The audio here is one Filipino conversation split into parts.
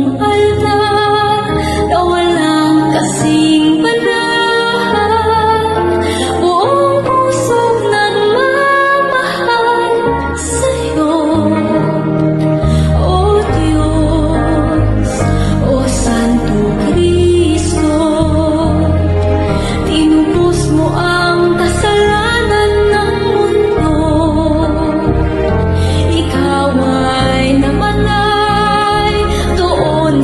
iyong altar na walang kasing banal. Buong pusong nagmamahal sa'yo, O Diyos, O Santo Cristo. Tinubos mo ang kasalanan ng mundo. Ikaw ay namatay doon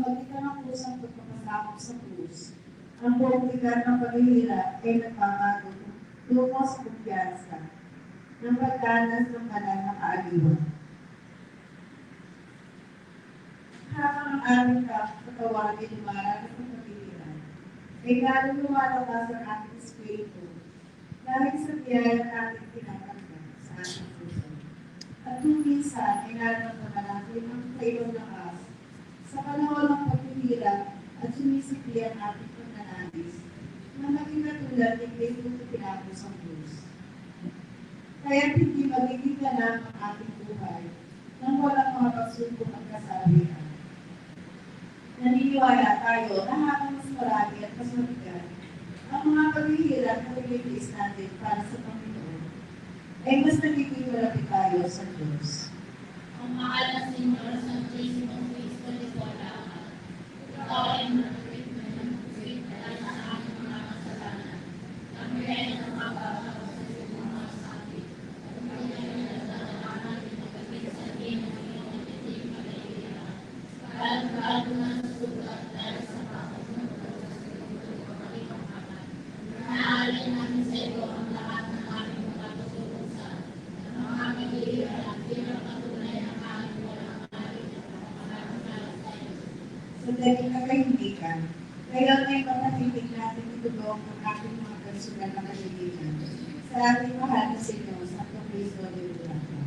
magitan ng pusang pagpapasakop sa krus. Ang buong bigat ng paghihirap ay nagbabago tungo sa kumpiyansa ng pagdanas ng banal na kaaliwan. Habang ang aming katawan ay dumaranas ng paghihirap, ay lalong lumalabas ang ating espiritu dahil sa biyaya ng ating tinatanggap sa ating puso. At kung minsan ay nararamdaman natin ang kaibang lakas sa panahon ng paghihirap at sumisikli ang ating pagnanais na maging katulad ni Kristo na pinapos ang Diyos. Kaya hindi magiging ganap ang ating buhay nang walang mga pagsubok at kasabihan. Naniniwala tayo na habang mas marami at mas mabigat ang mga paghihirap na pinipis natin para sa Panginoon, ay mas nagiging malapit tayo sa Diyos. Ang mahal na Senyor sa Kristo ni Bola, ikaw ay malapit na nagpusit dahil sa aming mga kasalanan. Kami ay nakakakaw sa iyong mga sabi. Kami ay nasalanan natin na kapit sa atin ng iyong natiting kalahirap. Lalo na sa sugat dahil sa pakasunod sa iyong pagkakalimutan. Naalala namin sa iyo ang lahat ng aming mga kasulungan. Ang aming hirap, hirap patunay ang aming walang maling at napakaramdaman sa iyo. Sa dahil kakahindikan, kaya may matatitig natin itulong ang ating mga personal na kaibigan sa ating mahal na Senyor, Santo Cristo de Urata.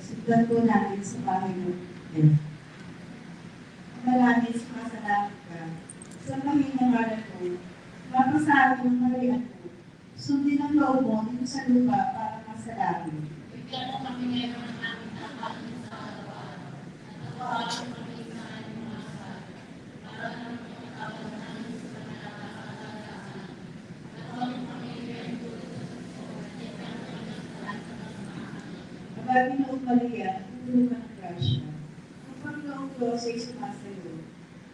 Sundan po natin sa bahay mo. Maraming sumasalamat ka sa pahinangalan mo, mapasabi ng marian mo, sundin ang loob mo dito sa lupa para masalamin. Bigyan mo kami ngayon ng aming tahanin sa araw-araw. At tawagan kami sa aming mga sabi. Para namin ang tawag namin sa kanalakalaan. At kami kami ngayon tulad sa suso. At ikaw kami ng lahat sa kasamahan. Kapag Pinoong Maria, tutulungan ng grasya. Ang Panginoong Diyos ay sumasayo.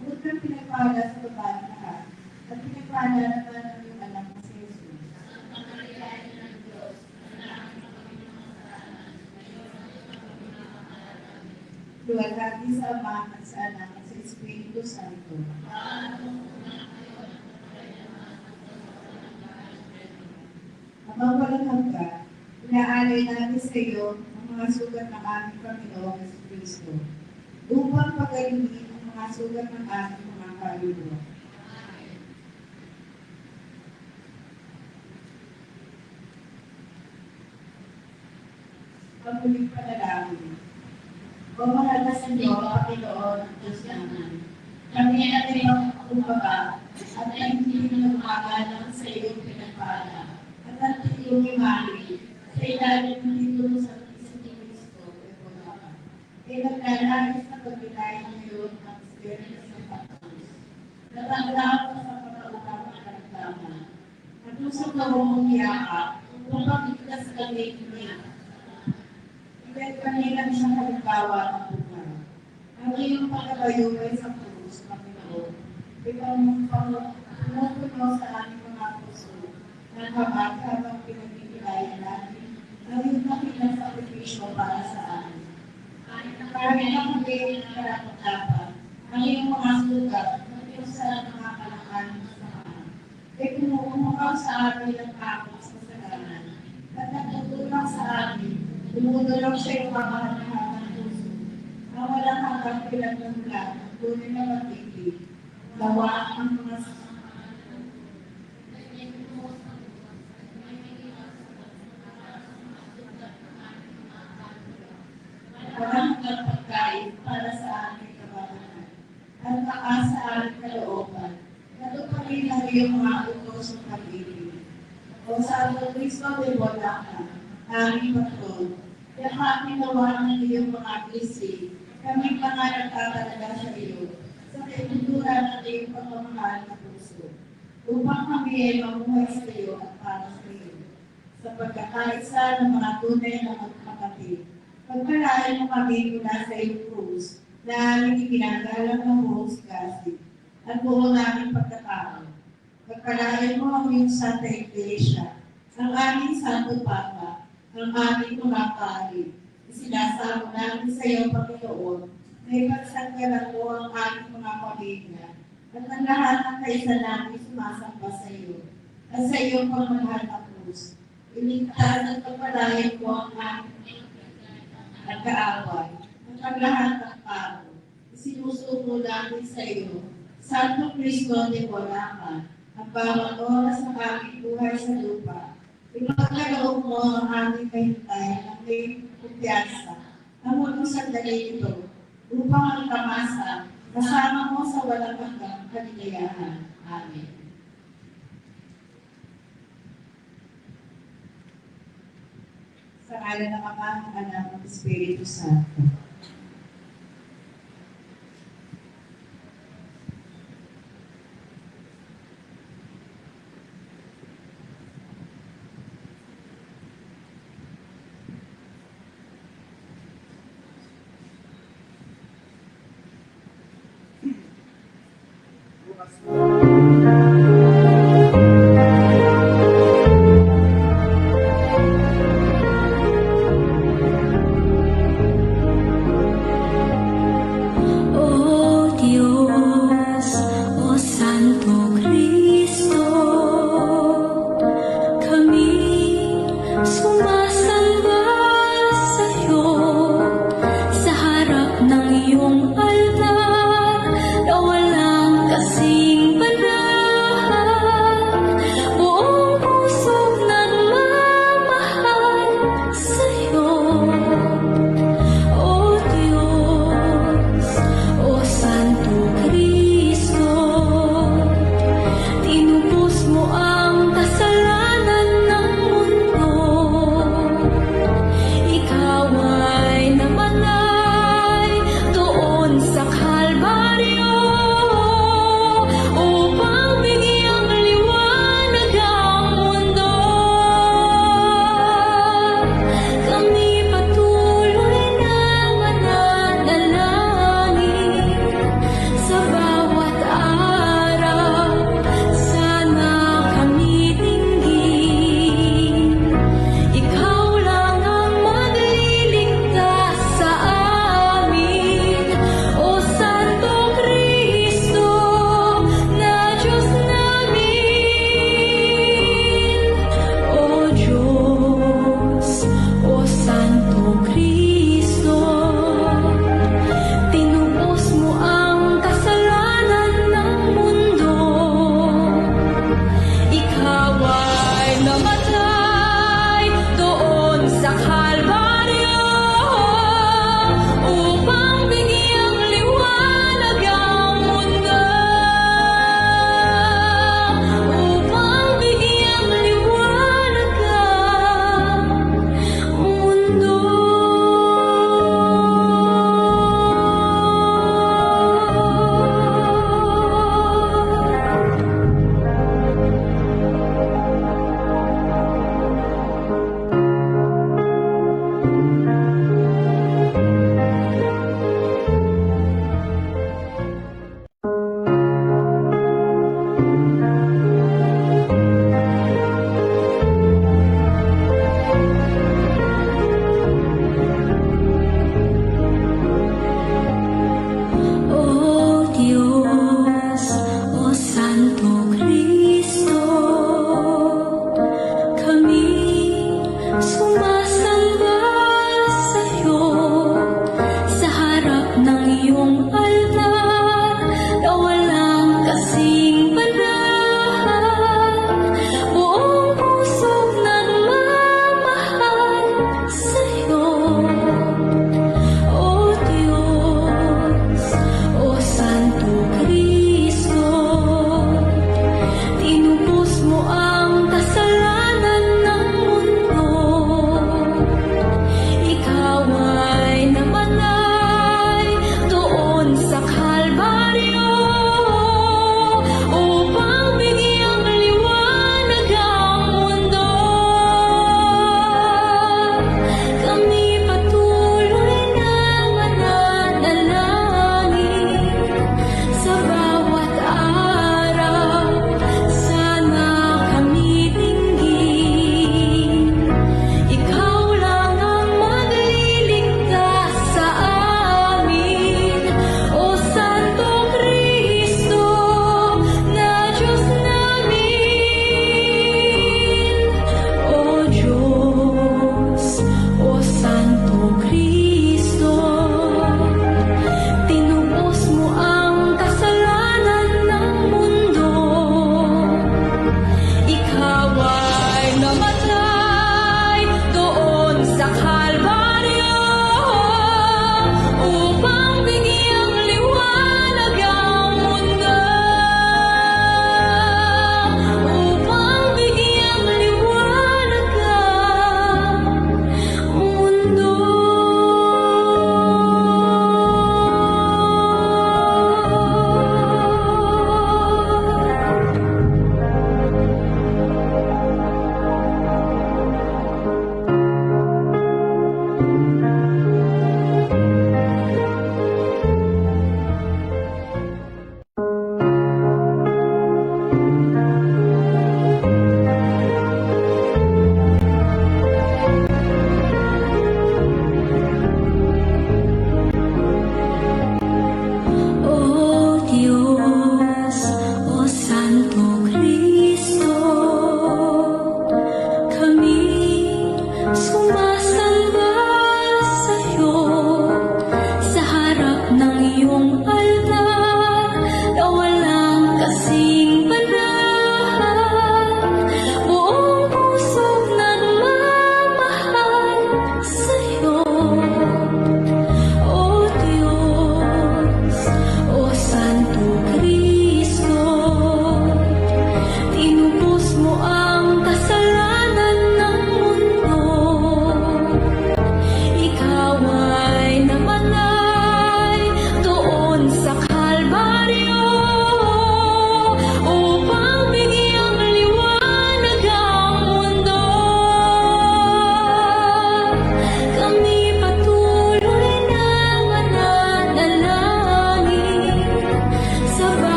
Bukod kang pinagpala sa babae ng lahat, at pinagpala naman ang iyong anak na si Jesus. Santa Maria, Ina ng Diyos, manalangin mo kami ng mga kasalanan. Ngayon at kami nakakalaman. Luwalhati sa Ama at sa Anak at sa Espiritu Santo. Amang walang hanggan, inaalay natin sa iyo ang mga sugat ng aming Panginoong Kristo, upang pagalingin ang mga sugat ng aming mga kaluluwa. Pagmuling panalangin. O mahal na Senyor, Panginoon at Diyos namin, kami ay nagpapakubaba at ay hindi na lumagalang sa iyong pinagpala at ang iyong imali sa ilalim ng titulo sa Kristo, ay naglalagis na pagbitayin ngayon ang Espiritu ng Panginoon. Natandaan ko sa pagkautang ng karamdaman. Naglusog na mong yakap upang ikas kami niya. Ibig kanila isang halimbawa ng buhay. Ang iyong pagkabayo ay sa krus, Panginoon. Ipang pumupuno sa aming mga puso ng habang habang pinagbibilayan natin ang iyong nakilang sakripisyo para sa amin. Kahit ang hindi karapat-dapat, ang iyong mga sugat ng iyong sa mga kalakalan sa maan. Ay kumukumaw sa amin ang takot sa kasalanan at nagtutulong sa amin. Tumutulong sa iyong pamahalahan ng puso, na walang hanggang pinagmumulan ng tunay na pag-ibig, gawa ang mga walang hanggang pagkain para sa aming kabanahan, at taas sa aming kalooban, natuparin ang iyong mga utos ng pag-ibig. O Santo Cristo de Bolaca, aming patron, yakapin nawa ng iyong mga blessing, kami pa nga nagtatalaga sa iyo, sa kaibuturan ng iyong pagmamahal na puso, upang kami ay mamuhay sa iyo at para sa iyo, sa pagkakaisa ng mga tunay na magkakapatid, Pagpalain mo kami mula sa iyong krus na aming iginagalang ng buong sigasig at buong naming pagkatao. Pagpalain mo ang iyong Santa Iglesia, ang aming Santo Papa, ang aming mga pari. Isinasamo namin sa iyo, Panginoon, na ipagsanggalan mo ang aming mga pamilya at ang lahat ng kaisa namin sumasamba sa iyo at sa iyong pagmamahal na krus. Iligtas at pagpalain mo ang aming nag-aaway at ang lahat ng tao. Isinusuko namin sa iyo, Santo Cristo de Borama, ang bawat oras ng aming buhay sa lupa. Ipagkaloob mo ang aming kahintay ng may kumpiyansa na muli sandali ito upang ang kamasa kasama mo sa walang hanggang kaligayahan. Amen. Sa ngalan ng Ama, ng Anak, ng Espiritu Santo. O Diyos, O Santo Cristo, kami sumasamba sa iyo sa harap ng iyong altar na walang kasing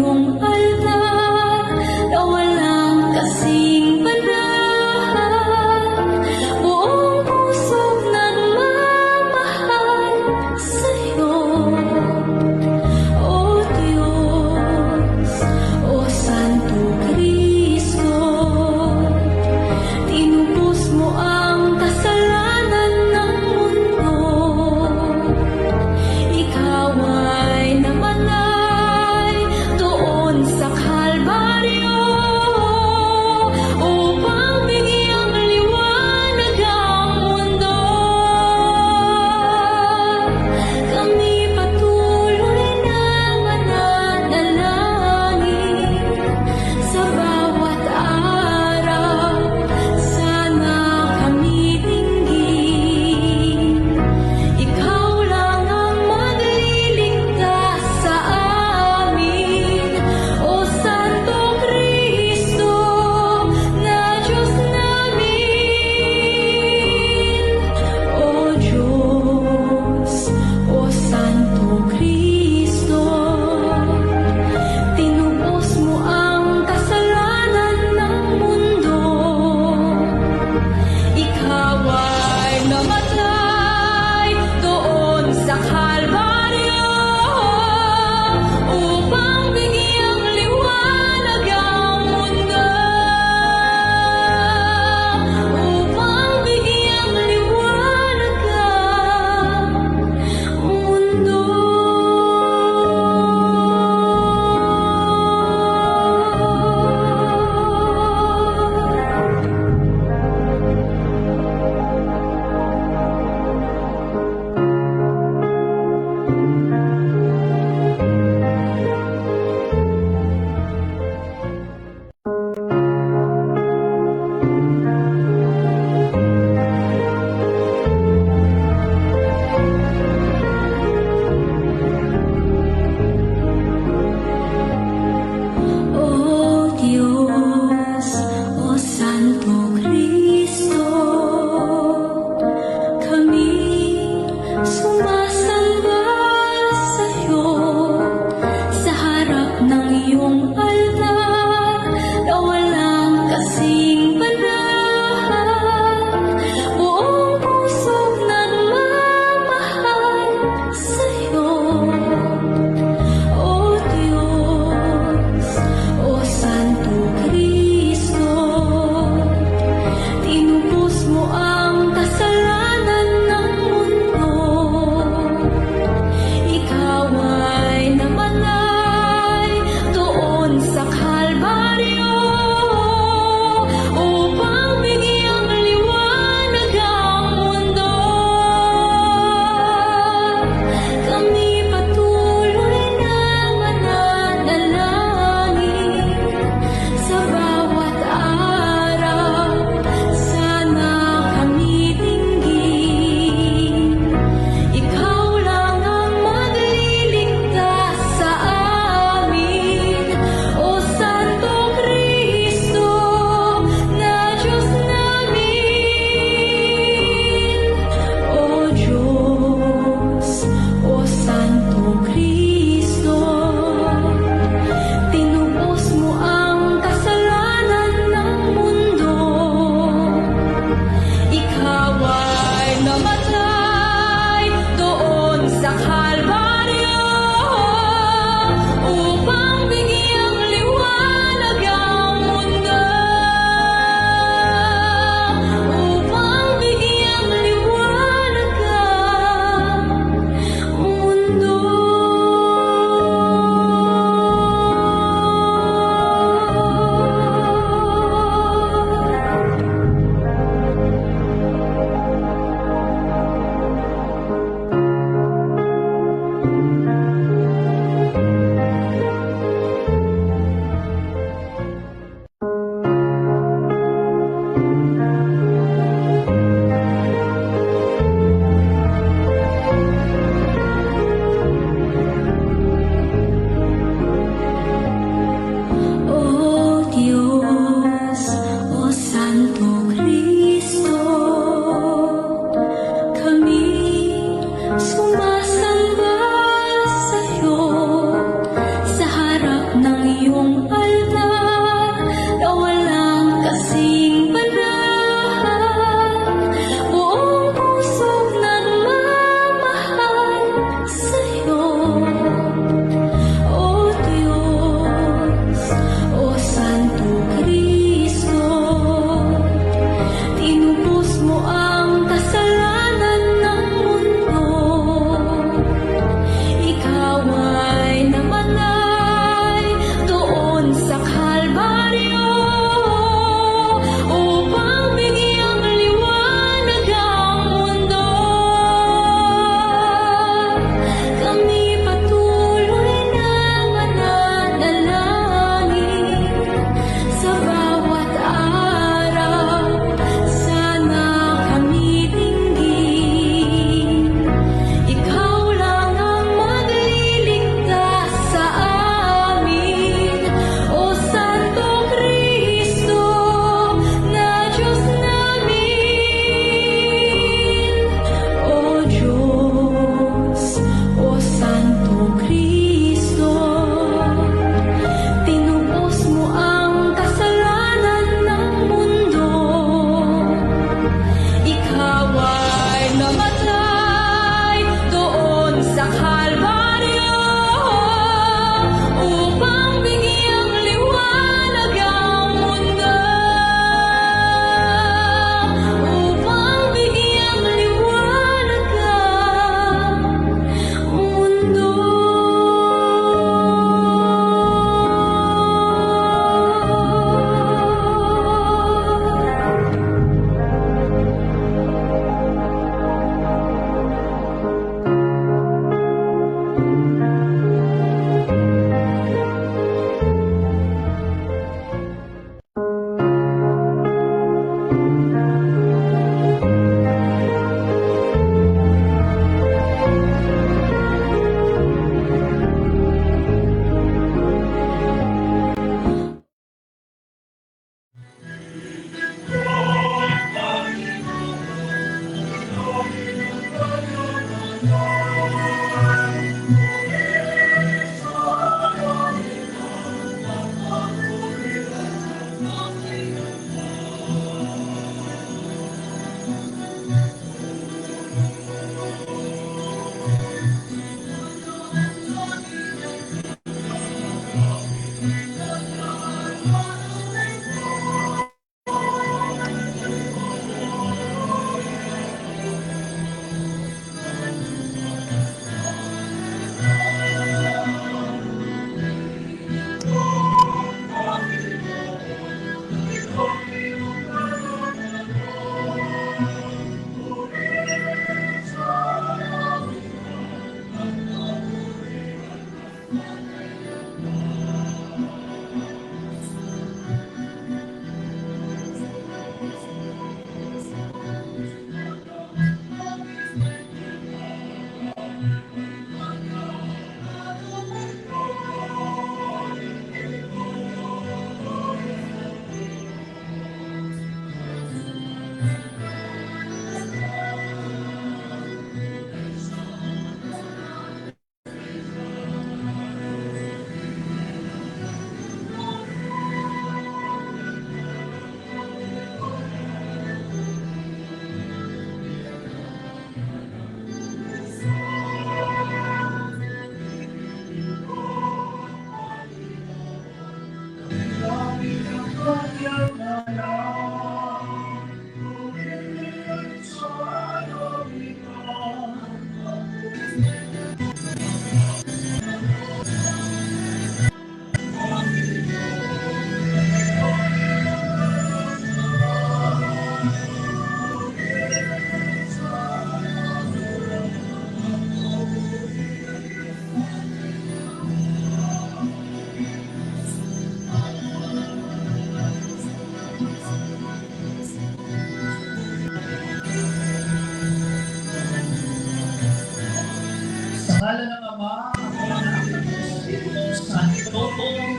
iyong altar na walang kasing banal. Buong pusong nagmamahal sa'yo, O Diyos, O Santo Cristo. Tinubos mo ang kasalanan ng mundo. Ikaw ay namatay doon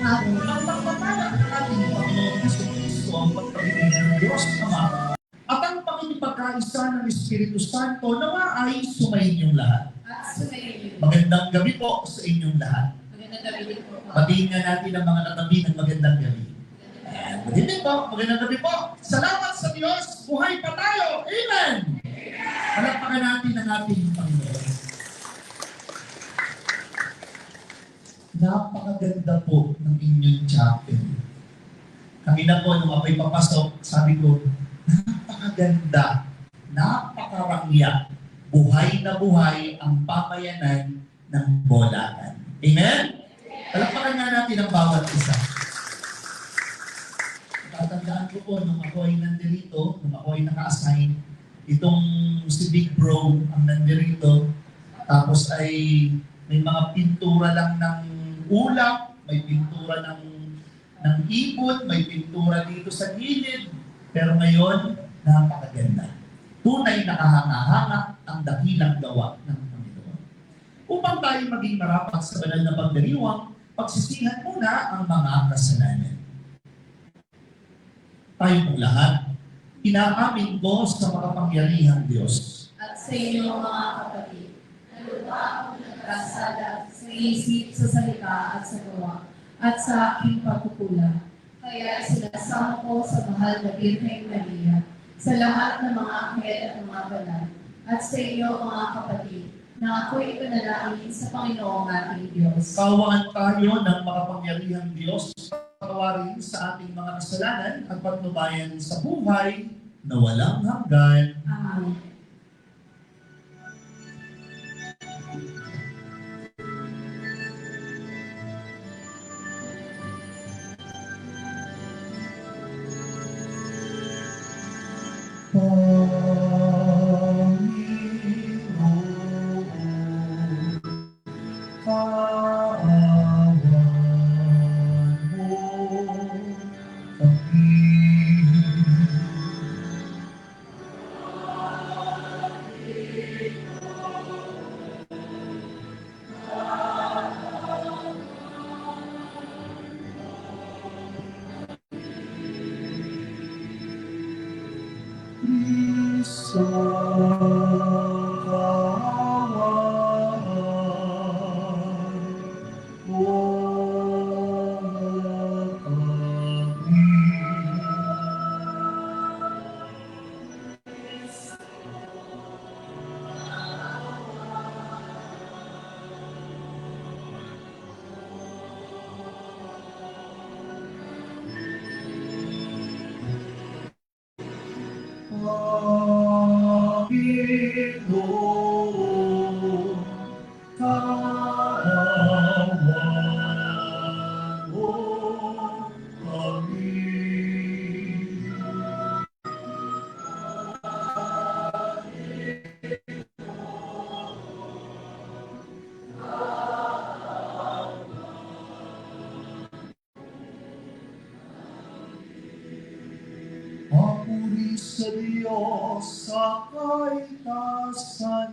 Amen. Ang pagpapala ng ating Panginoon Jesucristo ang pagpapigil ng Diyos Ama at ang pakikipagkaisa ng Espiritu Santo nawa ay sumayin lahat. At sumayin niyo. Magandang gabi po sa inyong lahat. Magandang gabi din po. Batiin nga natin ang mga katabi ng magandang gabi. And good evening po, magandang gabi po. Salamat sa Diyos, buhay pa tayo. Amen! Palakpakan natin ang ating Panginoon. Napakaganda po ng inyong chapel. Kanina po, nung ako'y papasok, sabi ko, napakaganda, napakarangya, buhay na buhay ang pamayanan ng Bolacan. Amen? Palakpakan nga natin ang bawat isa. Tatandaan ko po, nung ako ay nandirito, nung ako ay naka-assign, itong si Big Bro ang nandirito, tapos ay may mga pintura lang ng ulap, may pintura ng ibon, may pintura dito sa gilid, pero ngayon, napakaganda. Tunay na kahanga-hanga ang dakilang gawa ng Panginoon. Upang tayo maging marapat sa banal na pagdiriwang, pagsisihan muna ang mga kasalanan. Tayo pong lahat, inaamin ko sa makapangyarihang Diyos. At sa inyo mga kapatid, nalupa ako ng kasala sa isip, sa salita at sa gawa, at sa aking pagkukulang. Kaya sinasama ko sa mahal na Birheng Maria, sa lahat ng mga anghel at mga banal, at sa inyo mga kapatid, na ako'y ipanalangin sa Panginoong ating Diyos. Kawaan tayo ng makapangyarihang Diyos, patawarin sa ating mga kasalanan at patnubayan sa buhay na walang hanggan. Amen. Panginoon, kaawaan mo kami. Kristo, kaawaan mo kami. Panginoon, kaawaan mo kami. Papuri sa Diyos sa kaitasan.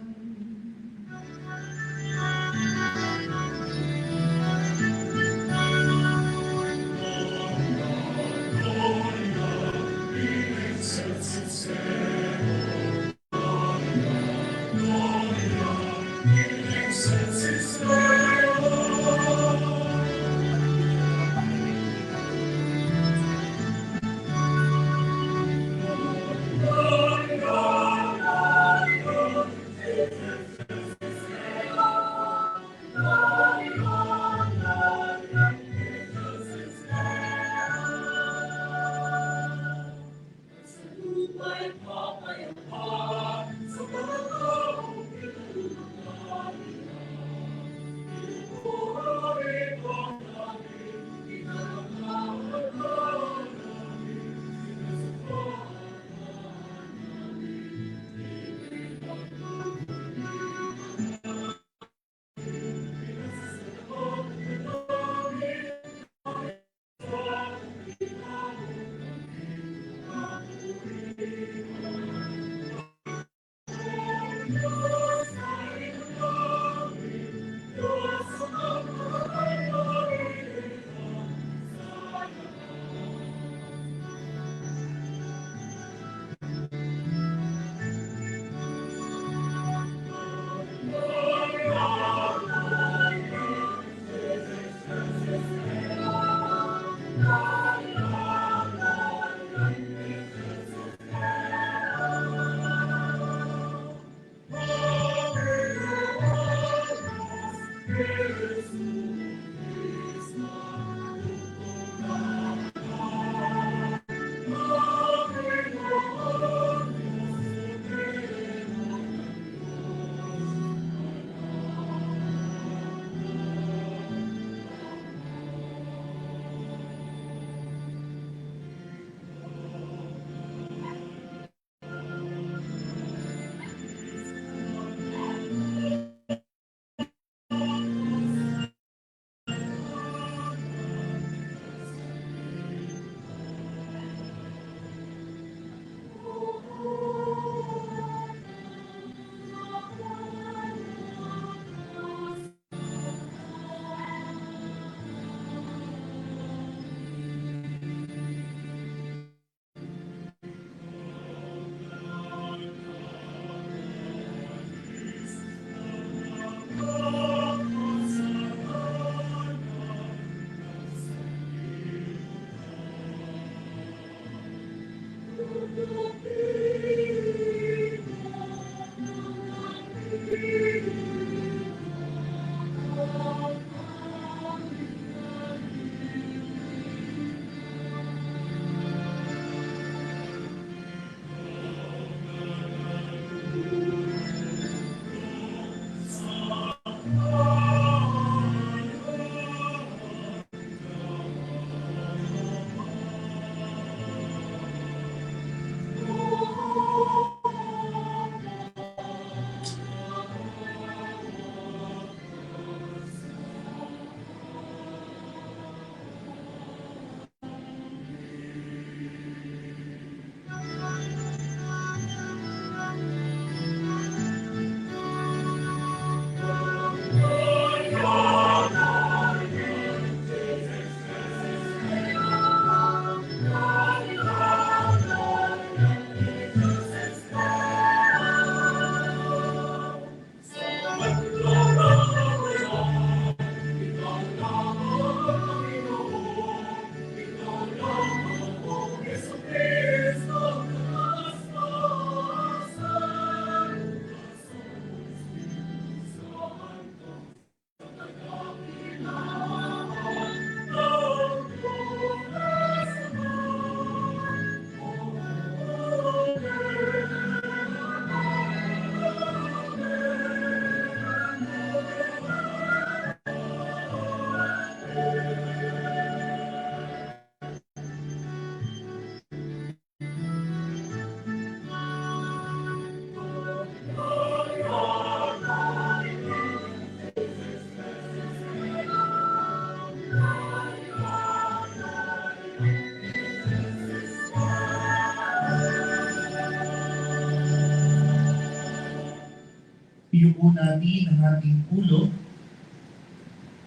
Iyuko natin ang ating ulo,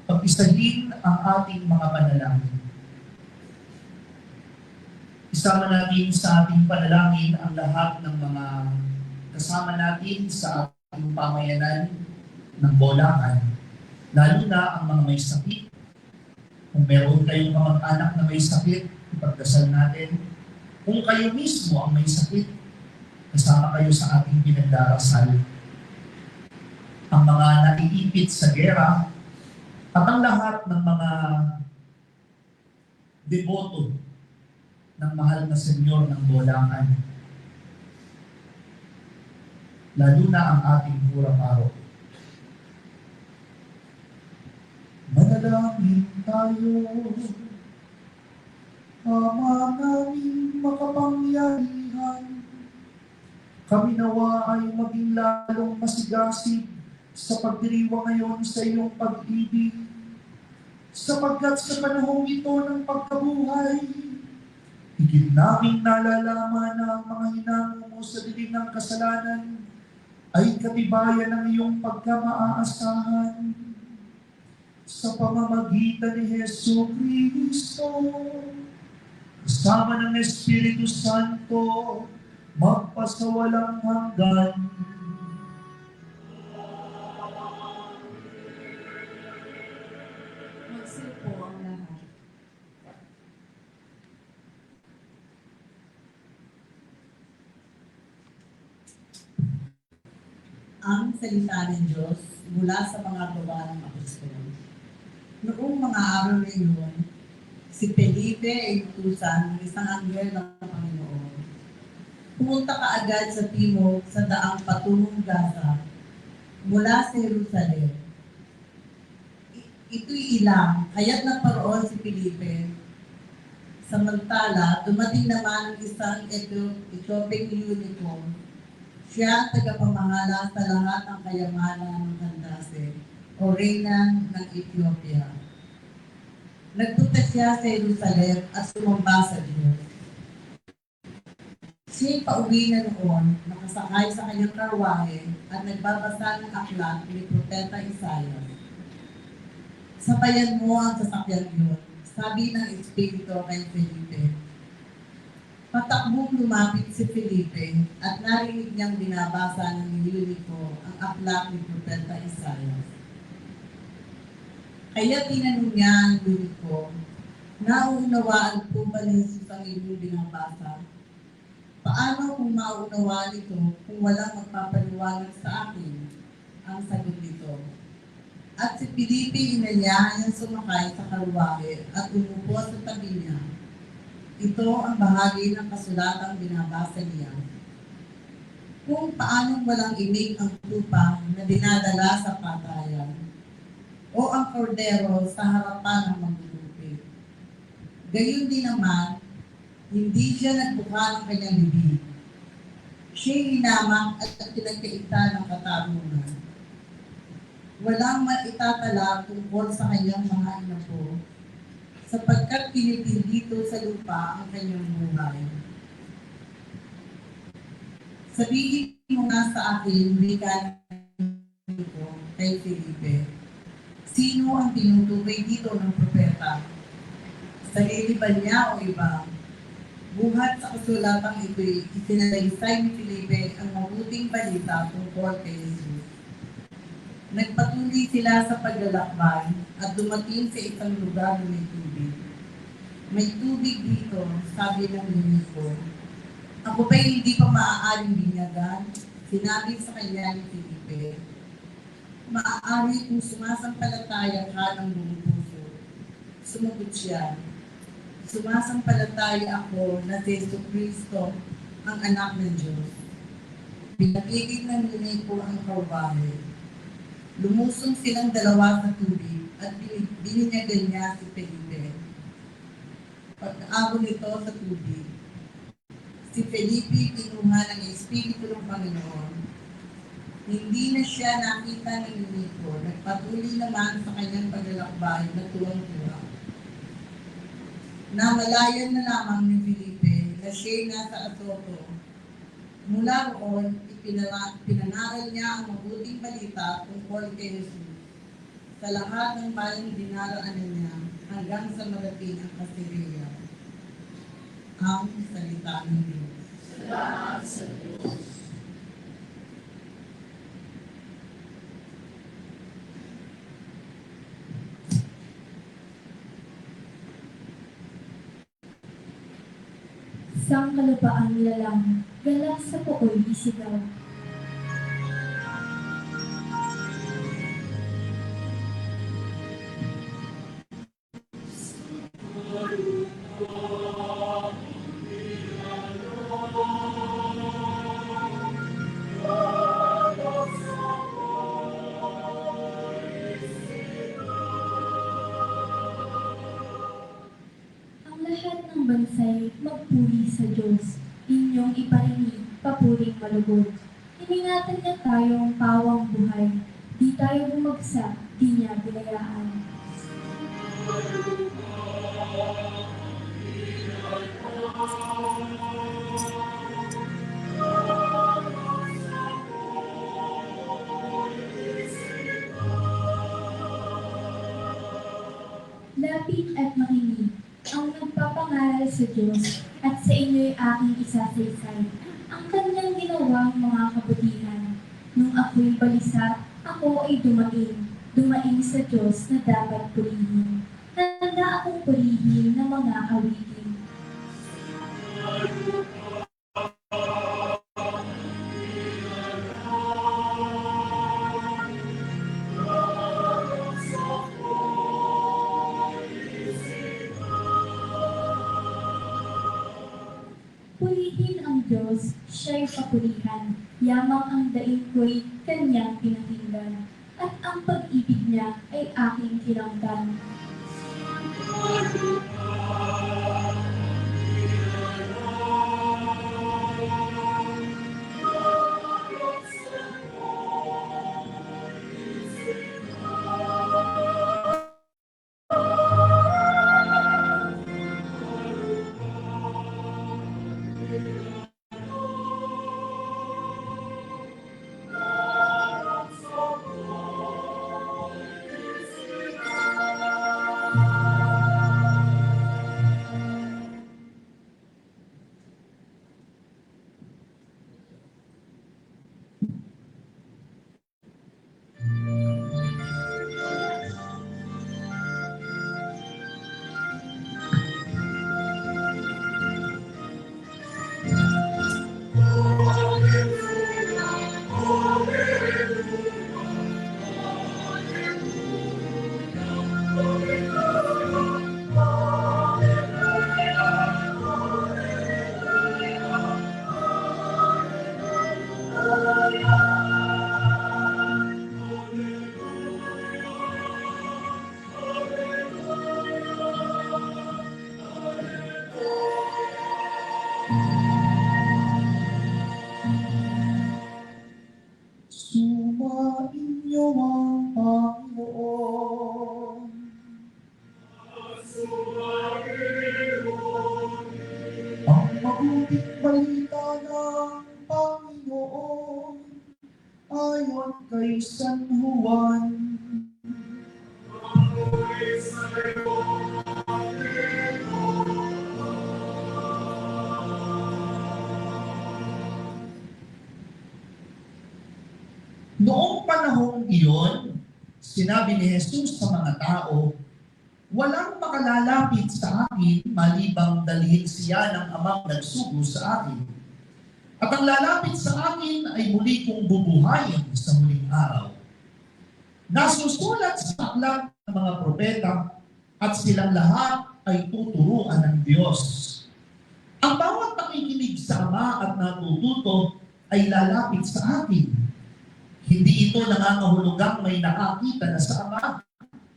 pag-isahin ang ating mga panalangin. Isama natin sa ating panalangin ang lahat ng mga kasama natin sa ating pamayanan ng Bolangan, lalo na ang mga may sakit. Kung meron kayong kamag-anak na may sakit, ipagdasal natin. Kung kayo mismo ang may sakit, kasama kayo sa ating pinagdarasal. Ang mga naiipit sa gera at ang lahat ng mga deboto ng mahal na Senyor ng Bolangan. Lalo na ang ating pura-paro. Manalangin tayo, Ama naming makapangyarihan. Kami nawa ay maging lalong masigasig sa pagdiriwang ngayon sa iyong pag-ibig, sapagkat sa panahong ito ng pagkabuhay, higit naming nalalaman na ang mga hinango mo sa dilim ng kasalanan ay katibayan ng iyong pagkamaaasahan sa pamamagitan ni Hesu Kristo, kasama ng Espiritu Santo, magpasawalang hanggan. Magsipo ang lahat. Ang salita ng Diyos mula sa mga gawa ng apostol. Noong mga araw na iyon, si Felipe ay utusan ng isang anghel ng Panginoon. Pumunta ka agad sa timog sa daang patungong Gaza mula sa Jerusalem. Ito'y ilang, kaya't nagparoon si Felipe. Samantala, dumating naman isang Ethiopian unicorn. Siya ang tagapamahala sa lahat ng kayamanan ng Candace, o reyna ng Ethiopia. Nagpunta siya sa Jerusalem at sumamba sa Diyos. Siya'y pauwi na noon, nakasakay sa kanyang karwahe at nagbabasa ng aklat ni Propeta Isaiah. Sabayan mo ang sasakyan yun, sabi ng Espiritu kay Felipe. Patakbong lumapit si Felipe at narinig niyang binabasa ng Eunico ang aklat ni Propeta Isaiah. Kaya tinanong niya ang Eunico, nauunawaan po ba ni Jesus ang inyong binabasa? Paano kung mauunawaan ito kung walang magpapaliwanag sa akin? Ang sagot nito. At si Felipe inalyahan niyang sumakay sa karwahe at umupo sa tabi niya. Ito ang bahagi ng kasulatang binabasa niya. Kung paanong walang imig ang tupa na dinadala sa patayan o ang kordero sa harapan ng maglulupit. Gayon din naman, hindi siya nagbuka ng kanyang bibig. Siya'y hinamak at pinagkaita ng katarungan. Walang maitatala tungkol sa kanyang mga inapo, sapagkat pinitin dito sa lupa ang kanyang buhay. Sabihin mo nga sa akin, wika nito kay Felipe, sino ang tinutukoy dito ng propeta? Sarili ba niya o iba? Buhat sa kasulatang ito'y isinalaysay ni Felipe ang mabuting balita tungkol kay Jesus. Nagpatuloy sila sa paglalakbay at dumating sa isang lugar na may tubig. May tubig dito, sabi ng lingko. Ako ba'y hindi pa maaaring binyagan? Sinabi sa kanya ni Felipe. Maaari kung sumasampalataya ka ng buong puso. Sumagot siya. Sumasampalataya ako na si Jesucristo ang anak ng Diyos. Pinakigit ng lingko ang karwahe. Lumusong silang dalawa sa tubig at bininyagan niya si Felipe. Pagkaabot nito sa tubig, si Felipe kinuha ng Espiritu ng Panginoon. Hindi na siya nakita ng lingko, nagpatuloy naman sa kanyang paglalakbay na tuwang-tuwa. Namalayan na lamang ni Felipe na siya'y nasa Azoto. Mula roon, pinangaral niya ang mabuting balita tungkol kay Jesus sa lahat ng bayang dinaraanan niya hanggang sa marating ang Caesarea. Ang salita ng Diyos. Salamat sa Diyos. Sang kalupaan nilalang, galang sa pooy isigaw. Ang lahat ng bansay magpuri sa Diyos, inyong iparinig, papuring malugod. Iningatan niya tayong pawang buhay, di tayo bumagsak, di niya binayaan. Lapit at makinig, ang nagpapangaral sa Diyos at sa inyo'y aking isasaysay. Ang kanyang ginawang mga kabutihan. Nung ako'y balisa, ako ay dumaing sa Diyos na dapat purihin. Handa akong purihin ng mga awitin. Purihin ang Diyos, siya'y papurihan. Yamang ang daing ko'y kanyang pinakinggan. At ang pag-ibig niya ay aking tinanggan. Ang mabuting balita ng Panginoon ayon kay San Juan. Noong panahong iyon, sinabi ni Jesus sa mga tao, walang makalalapit sa akin malibang dalhin siya ng amang nagsugo sa akin. At ang lalapit sa akin ay muli kong bubuhayin sa muling araw. Nasusulat sa aklat ng mga propeta at silang lahat ay tuturuan ng Diyos. Ang bawat nakikinig sa Ama at natututo ay lalapit sa akin. Hindi ito nangangahulugang may nakakita na sa Ama.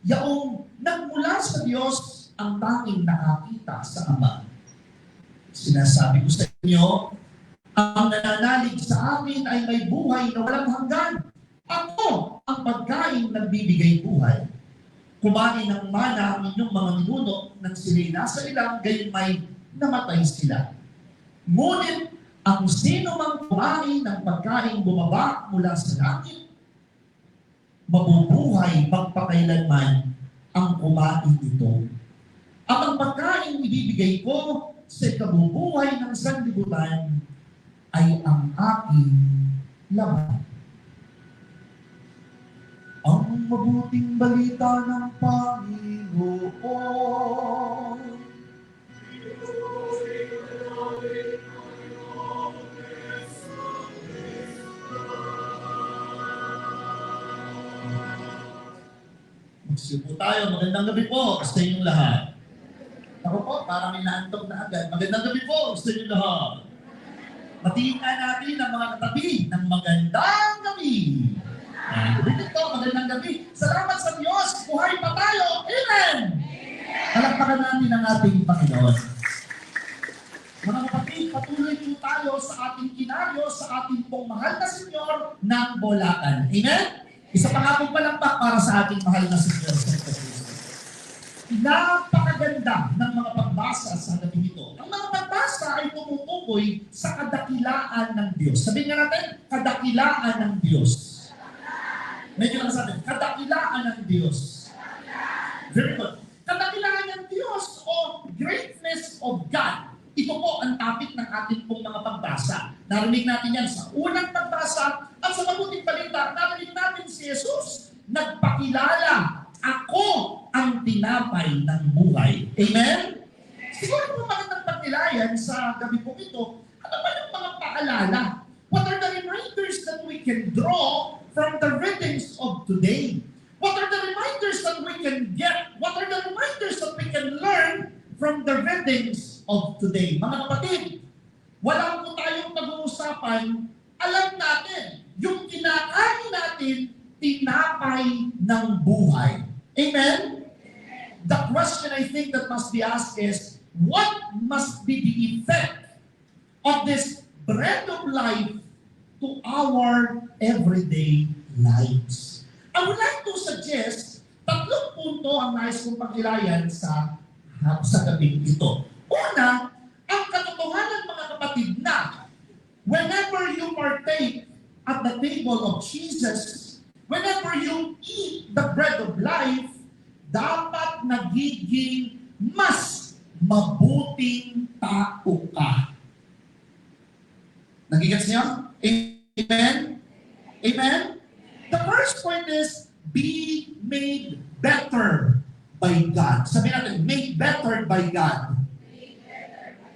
Yaong nagmula sa Diyos ang tanging nakakita sa Ama. Sinasabi ko sa inyo, ang nananalig sa akin ay may buhay na walang hanggan. Ako ang pagkain nagbibigay buhay. Kumain ng mana ang inyong mga ninuno nang sila'y nasa ilang gayon may namatay sila. Ngunit ang sino mang kumain ng pagkain bumaba mula sa langit, mabubuhay magpakailanman ang kumain ito. At ang pagkain ibibigay ko sa kabubuhay ng sanlibutan ay ang aking laman. Ang mabuting balita ng Panginoon. Magsipo tayo. Magandang gabi po sa inyong lahat. Ako po, parang inaantok na agad. Magandang gabi po sa inyong lahat. Matiin ka natin ang mga katabi ng magandang gabi. Ulitin ko, magandang gabi. Salamat sa Diyos. Buhay pa tayo. Amen! Palakpakan natin ang ating Panginoon. Mga kapatid, patuloy po tayo sa ating kinaryo, sa ating pong mahal na Senyor ng Bolacan. Amen? Isa pa nga pong palakpak para sa ating mahal na Senyor sa Kristo. Napakaganda ng mga pagbasa sa gabi ito. Ang mga pagbasa ay tumutukoy sa kadakilaan ng Diyos. Sabihin nga natin, kadakilaan ng Diyos. Medyo lang sa atin, kadakilaan ng Diyos. Very good. Kadakilaan ng Diyos o greatness of God. Ito po ang topic ng ating pong mga pagbasa. Narinig natin yan sa unang pagbasa at sa mabuting balita, narinig natin si Jesus nagpakilala, ako ang tinapay ng buhay. Amen? Siguro po magandang pagnilayan sa gabi po ito, ano ba yung mga paalala? What are the reminders that we can draw from the readings of today? What are the reminders that we can get? What are the reminders that we can learn from the readings of today? Mga kapatid, wala po tayong pag-uusapan, alam natin, yung kinakain natin, tinapay ng buhay. Amen? The question I think that must be asked is, what must be the effect of this bread of life to our everyday lives? I would like to suggest, tatlong punto ang nais kong pagkilayan sa gabing ito. Una, ang katotohanan mga kapatid na whenever you partake at the table of Jesus, whenever you eat the bread of life, dapat nagiging mas mabuting tao ka. Nagigets niyo? Amen? Amen? The first point is, be made better by God. Sabi natin, made better by God.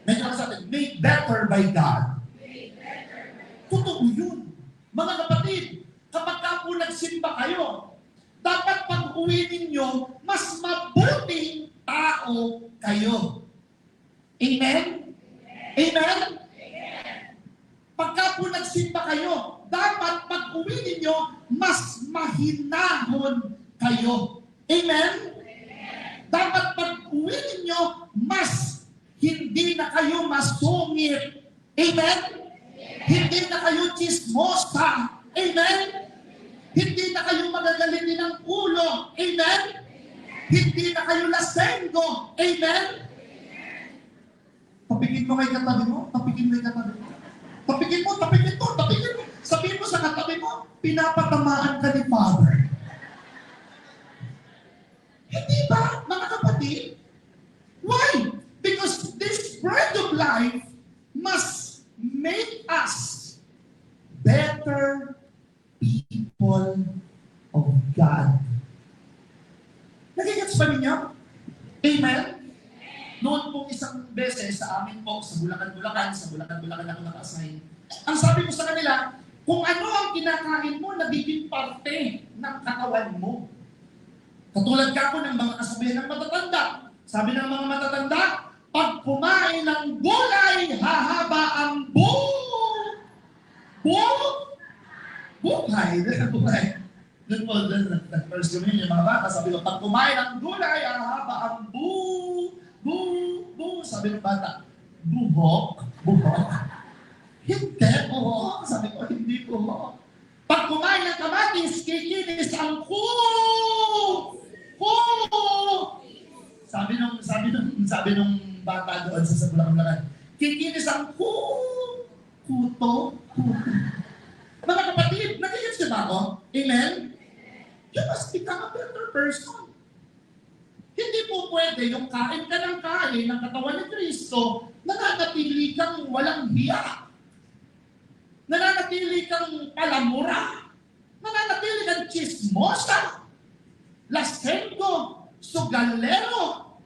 Medyo ka sa atin, made better by God. Totoo yun. Mga kapatid, kapag ka po nagsimba kayo, dapat pag-uwi ninyo, mas mabuting tao kayo. Amen? Amen? Pagka po nagsimba kayo, dapat pag-uwi ninyo, mas mahinahon kayo. Amen? Dapat pag-uwi ninyo, mas hindi na kayo masungit. Amen? Hindi na kayo chismosa. Amen? Hindi na kayo magagalitin ng ulo. Amen? Hindi na kayo lasenggo. Amen? Tapikin mo kay katabi mo. Tapikin mo kay katabi mo. Tapikin mo, tapikin mo, tapikin mo. Sabihin mo sa katabi mo, pinapatamaan ka ni Father. Hindi ba, mga kapatid? Why? Because this bread of life must make us better people of God. Nagigets ba ninyo? Amen? Noon pong isang beses sa amin po, sa Bulacan ako naka-assign. Ang sabi ko sa kanila, kung ano ang kinakain mo, nagiging parte ng katawan mo. Katulad ka po ng mga kasabihan ng matatanda. Sabi ng mga matatanda, pag kumain ng gulay, hahaba ang buhay. Doon po, first communion, yung mga bata, sabi ko, pag kumain ng gulay, hahaba ang sabi ng bata, buhok. Hindi po, sabi ko, hindi po. Pag kumain ng kamatis, kikinis ang Sabi nung bata doon sa Bulacan, kikinis ang kuto. Mga kapatid, nagigits niyo ba ako? Amen? You must become a better person. Hindi po pwede yung kain ka ng kain ng katawan ni Kristo, nananatili kang walang hiya. Nananatili kang palamura. Nananatili kang chismosa. Lasenggo. Sugalero.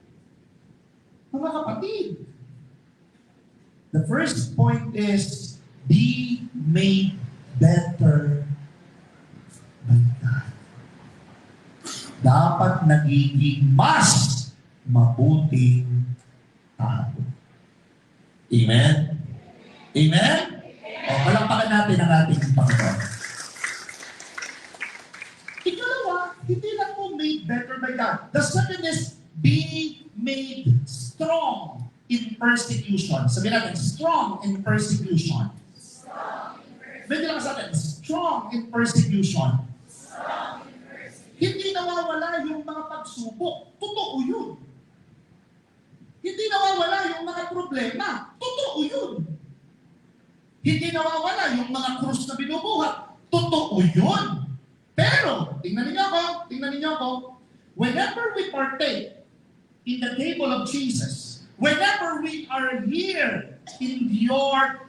Mga kapatid, the first point is, be made better by God. Dapat nagiging mas mabuting tao. Amen? Amen? O, palakpakan natin ang ating Panginoon. Ikalawa, hindi lang po made better by God. The second is, be made strong in persecution. Sabi natin, strong in persecution. Medyo lang sa atin, strong in persecution. Hindi nawawala yung mga pagsubok. Totoo yun. Hindi nawawala yung mga problema. Totoo yun. Hindi nawawala yung mga krus na binubuhat. Totoo yun. Pero, tingnan ninyo ako, whenever we partake in the table of Jesus, whenever we are here in your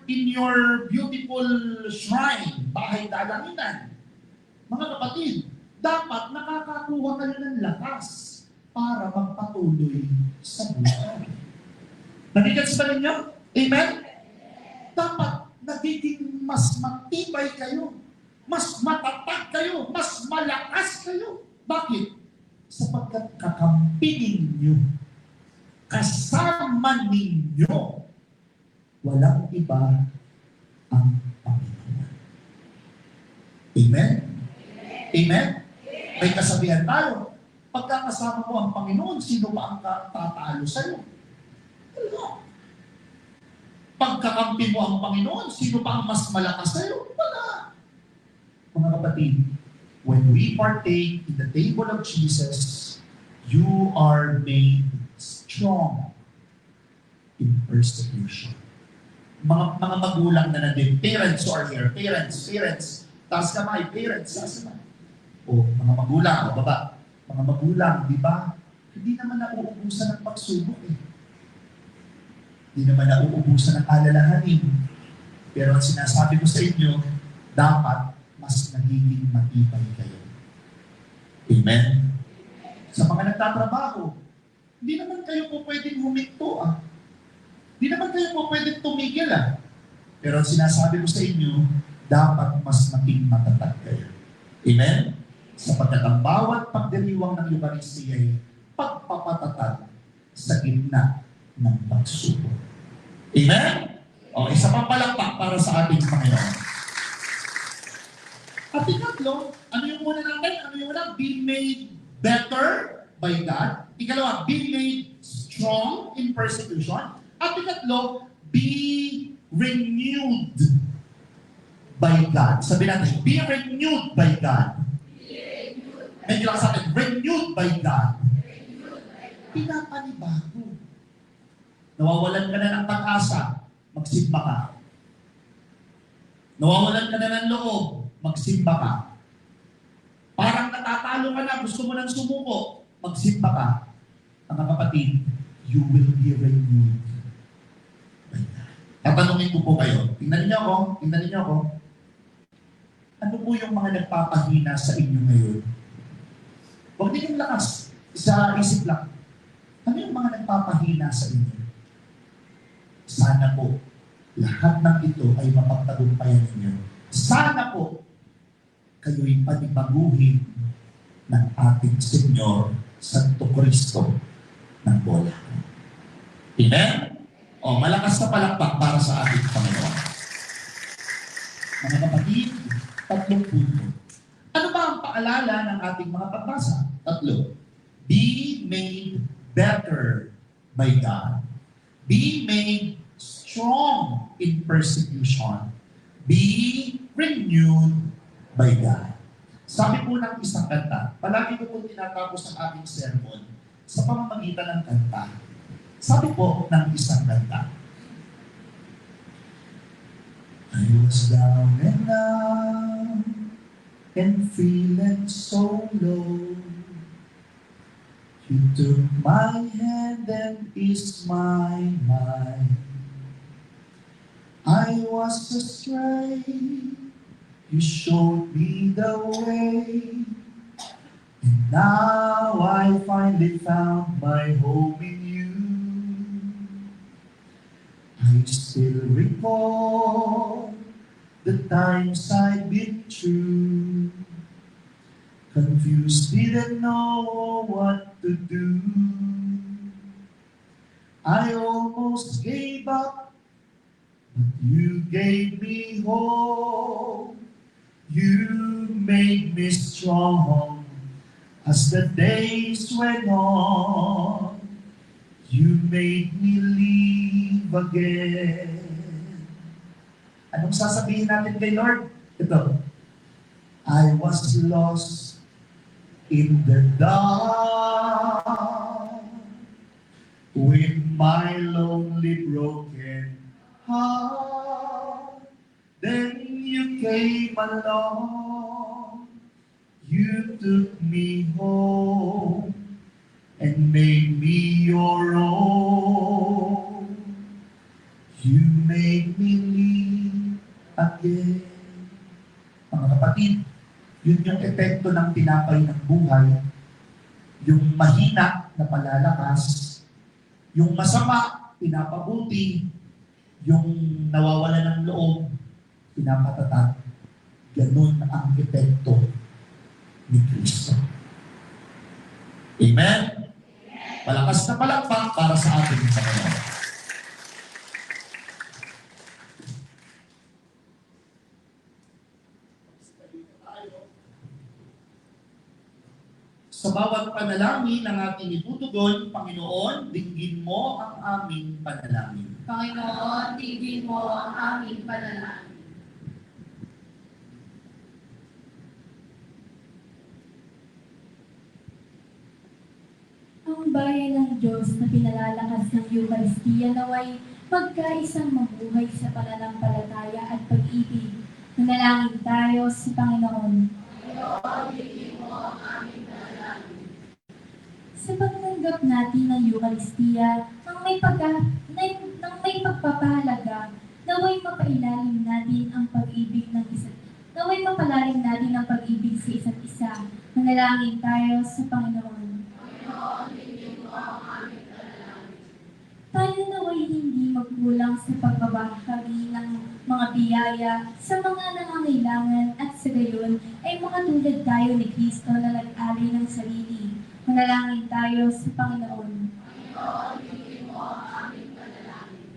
beautiful shrine, bahay dalanginan, mga kapatid, dapat nakakakuha kayo ng lakas para magpatuloy sa buhay. Nagigets ba ninyo? Amen? Dapat nagiging mas matibay kayo, mas matatag kayo, mas malakas kayo. Bakit? Sapagkat kakampi ninyo, kasama ninyo, walang iba ang Panginoon. Amen? Amen? May kasabihan tayo, pagkakasama mo ang Panginoon, sino ba ang tatalo sa'yo? Wala. Pagkakampi mo ang Panginoon, sino ba ang mas malakas sa'yo? Wala. Mga kapatid, when we partake in the table of Jesus, you are made strong in persecution. Mga magulang na nandun, parents who are here, parents, taas kamay, parents, taas kamay. O mga magulang, o baba, mga magulang, di ba? Hindi naman nauubusan ng pagsubok eh. Hindi naman nauubusan ng alalahanin. Pero ang sinasabi ko sa inyo, dapat mas nagiging matibay kayo. Amen? Sa mga nagtatrabaho, hindi naman kayo po pwedeng huminto ah. Hindi naman kayo po pwedeng tumigil ah. Pero ang sinasabi ko sa inyo, dapat mas maging matatag kayo. Amen? Sapagkat ang bawat pagdiriwang ng Eucharistia ay pagpapatatag sa gitna ng pagsubok. Amen? O, isa pang palakpak para sa ating Panginoon. At ikatlo, ano yung muna natin? Ano yung muna? Be made better by God. Ikalawa, be made strong in persecution. At ikatlo, be renewed by God. Sabi natin, be renewed by God. Medyo lang sa atin, renewed by God. pinapanibago. Nawawalan ka na ng pag-asa, magsimba ka. Nawawalan ka na ng loob, magsimba ka. Parang natatalo ka na, gusto mo nang sumuko, magsimba ka. Mga kapatid, you will be renewed. Tatanungin ko po kayo, tingnan niyo ako. Ano po yung mga nagpapahina sa inyo ngayon? Huwag din yung lakas, sa isip lang. Ano yung mga nagpapahina sa inyo? Sana po, lahat ng ito ay mapagtagumpayan ninyo. Sana po, kayo'y panibaguhin ng ating Senyor Santo Cristo ng bola. Amen? O, malakas na palakpak para sa ating Panginoon. Mga kapatid, 3 punto. Ano ba ang paalala ng ating mga pagbasa? 3. Be made better by God. Be made strong in persecution. Be renewed by God. Sabi po ng isang kanta, palagi ko po tinatapos ang ating sermon sa pamamagitan ng kanta. Sabi po ng isang kanta, I was down and out and feeling so low. You took my hand and eased my mind. I was astray, you showed me the way, and now I finally found my home in you. I still recall the times I've been through, confused, didn't know what to do. I almost gave up, but you gave me hope. You made me strong as the days went on. You made me live again. Anong sasabihin natin kay Lord? Ito. I was lost in the dark with my lonely broken heart. Then you came along, you took me home and made me your own. You made me live again. Mga kapatid, yun yung epekto ng tinapay ng buhay. Yung mahina na palalakas, yung masama, pinapabuti, yung nawawala ng loob, pinapatatag. Ganun ang epekto ni Kristo. Amen? Malakas na palakpak para sa ating Panginoon. Sa bawat panalangin ng ating itutugon, Panginoon, dinggin mo ang aming panalangin. Panginoon, tigil mo ang aming panalangin. Ang bayan ng Diyos na pinalalakas ng Eucharistia naway magkaisang mabuhay sa pananampalataya at pag-ibig. Manalangin tayo sa Panginoon. Panginoon, tigil mo ang aming panalangin. Sa pagtanggap natin ng Eucharistia, nang may pagpapahalaga, naway mapailalim natin ang pag-ibig ng naway mapalalim natin ang pag-ibig sa isa't isa. Manalangin tayo sa Panginoon. Panginoon, tigil mo ang aming panalangin. Tayo naway hindi magkulang sa pagbabahagi ng mga biyaya sa mga nangangailangan at sa gayon ay mga tulad tayo ni Kristo na nag-alay ng sarili. Manalangin tayo sa Panginoon. Panginoon, tigil mo ang aming panalangin.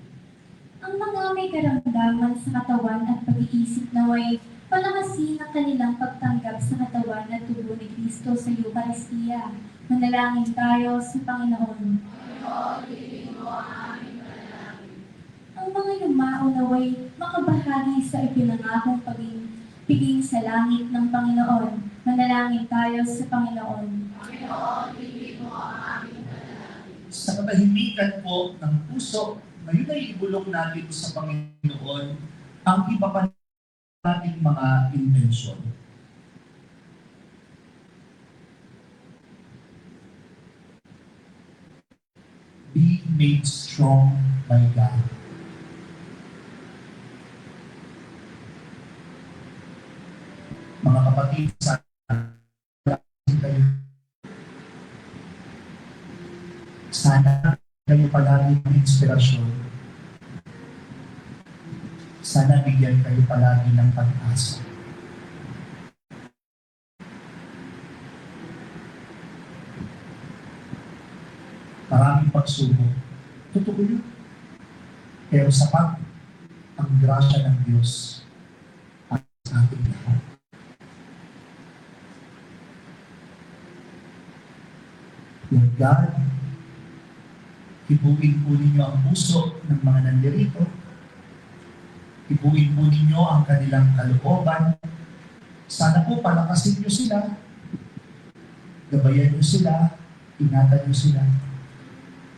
Ang mga may karamdaman sa katawan at pag-iisip naway palakasin ang kanilang pagtanggap sa katawan at tubo ni Kristo sa Eucharistia. Manalangin tayo sa Panginoon. Panginoon, tigil mo ang aming panalangin. Ang mga yumao naway makabahagi sa ipinangakong pagpiging sa langit ng Panginoon. Manalangin tayo sa Panginoon. Panginoon, tigil mo ang aming panalangin. sa katahimikan po ng puso, ngayon ay ibulong natin sa Panginoon ang iba pa nating mga intensyon. Be made strong by God. Mga kapatid, sana kayo palagi ng inspirasyon. Sana bigyan kayo palagi ng pag-asa. Maraming pagsubok. Totoo yun. Pero sapat ang grasya ng Diyos at sa ating lahat. Lord God, ibuin po ninyo ang puso ng mga nandirito. Ibuin po ninyo ang kanilang kalooban. Sana po palakasin nyo sila. Gabayan nyo sila. Ingatan nyo sila.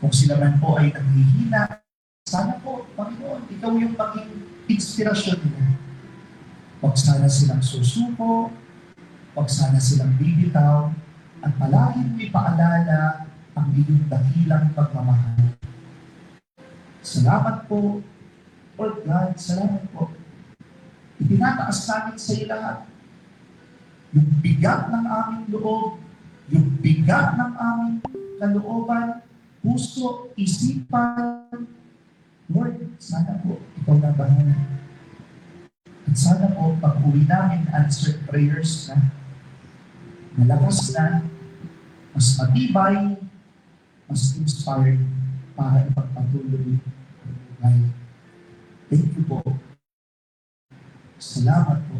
Kung sila man po ay naghihina, sana po, Panginoon, ikaw yung maging inspirasyon nila. Huwag sana silang susuko, huwag sana silang bibitaw, at palaging may paalala ang iyong dakilang pagmamahal. Salamat po, Lord God, salamat po. Itinataas namin sa iyo lahat. Yung bigat ng aming loob, yung bigat ng aming kalooban, puso, isipan. Lord, sana po, ikaw na bahala. At sana po, pag-uwi namin, answered prayers na malakas na, mas matibay, mas inspired para ipagpatuloy ang buhay. Thank you po. Salamat po.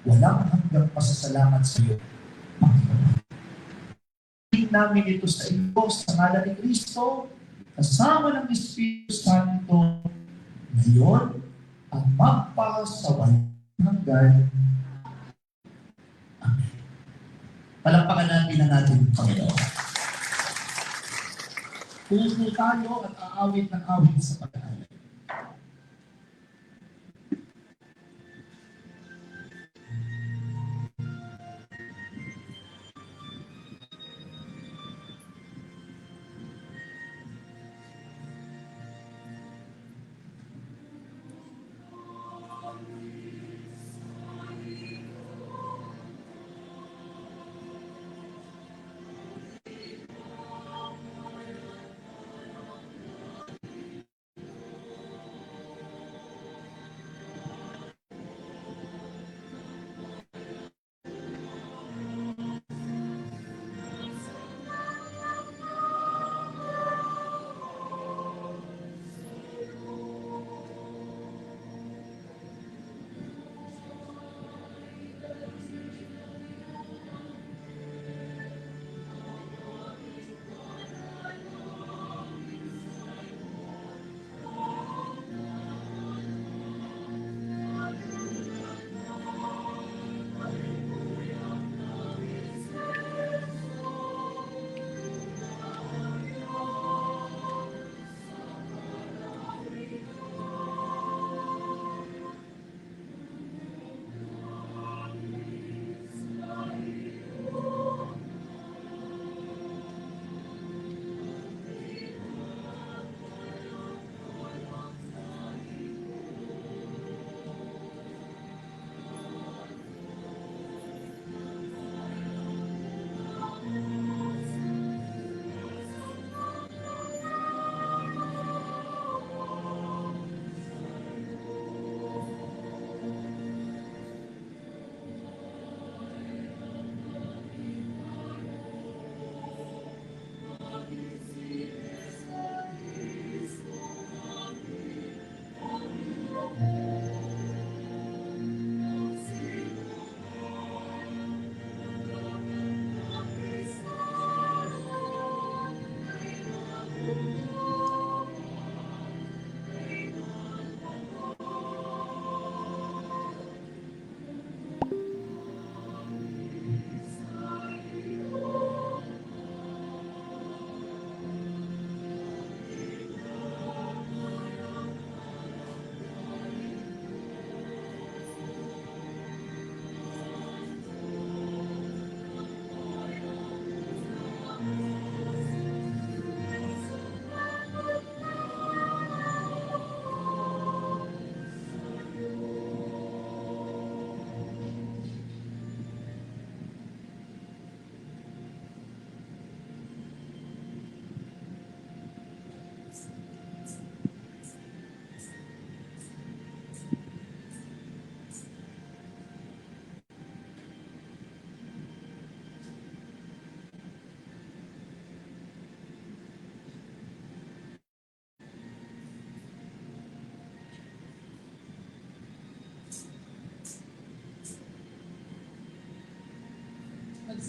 Walang hanggang pasasalamat sa iyo, Panginoon. Namin ito sa iyo, sa ngalan ni Kristo, kasama ng Espiritu Santo, ngayon, at magpasawalang hanggan. Amen. Palakpakan natin ang ating Panginoon. Puso tayo at aawit ng awit sa pag-aalay.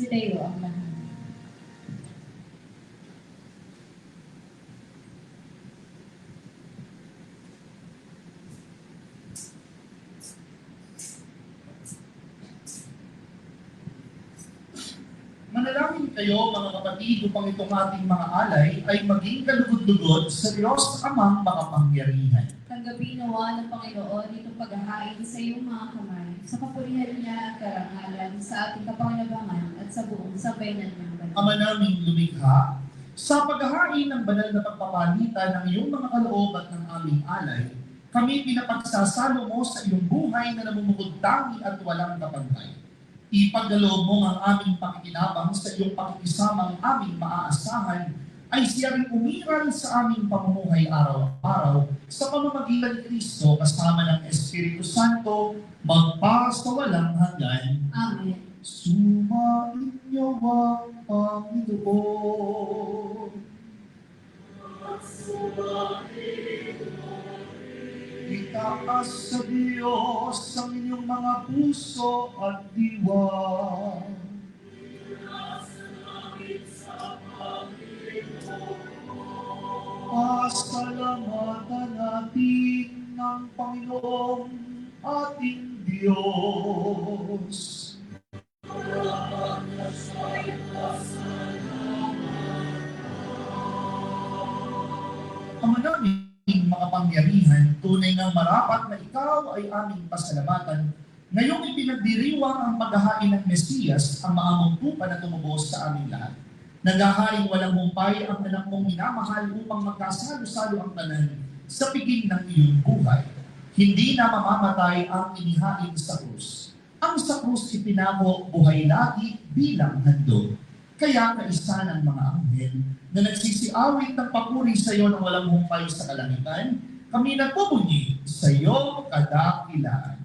Sitayo ang lahat. Manalangin kayo mga kapatid upang itong ating mga alay ay maging kalugod-lugod sa Diyos Amang makapangyarihan. Tanggapin nawa ng Panginoon itong paghahain sa iyong mga kamay, sa kapurihan niya at karangalan, sa ating kapanginabangan at sa buong sabaynan ng banal. Ama naming lumikha, sa paghahain ng banal na pagpapalitan ng iyong mga kaloob at ng aming alay, kami pinapagsasalo mo sa iyong buhay na namumugod-tangi at walang kapantay. Ipagkaloob mo ang aming pakikinabang sa iyong pakikisamang aming maaasahan ay siya rin umiral sa aming pamumuhay araw-araw sa pamamagitan ni Kristo kasama ng Espiritu Santo magpa sa walang hanggan. Amen. Sumainyo ang Panginoon. Itaas sa Diyos ang inyong mga puso at diwa. Pasalamatan natin ng Panginoong ating Diyos. Ama naming makapangyarihan, tunay nga marapat na ikaw ay aming pasalamatan. Ngayong ipinagdiriwang ang paghahain ng Mesiyas, ang maamong tupa na tumubos sa aming lahat. Naghahain walang humpay ang anak mong minamahal upang magkasalo-salo ang tanan sa piging ng iyong buhay. Hindi na mamamatay ang inihain sa krus. Ang sa krus ipinako buhay lagi bilang handog. Kaya kaisa ng mga anghel na nagsisiawit ng papuri sa iyo ng walang humpay sa kalangitan, kami nagpupunyi sa iyo kadakilaan.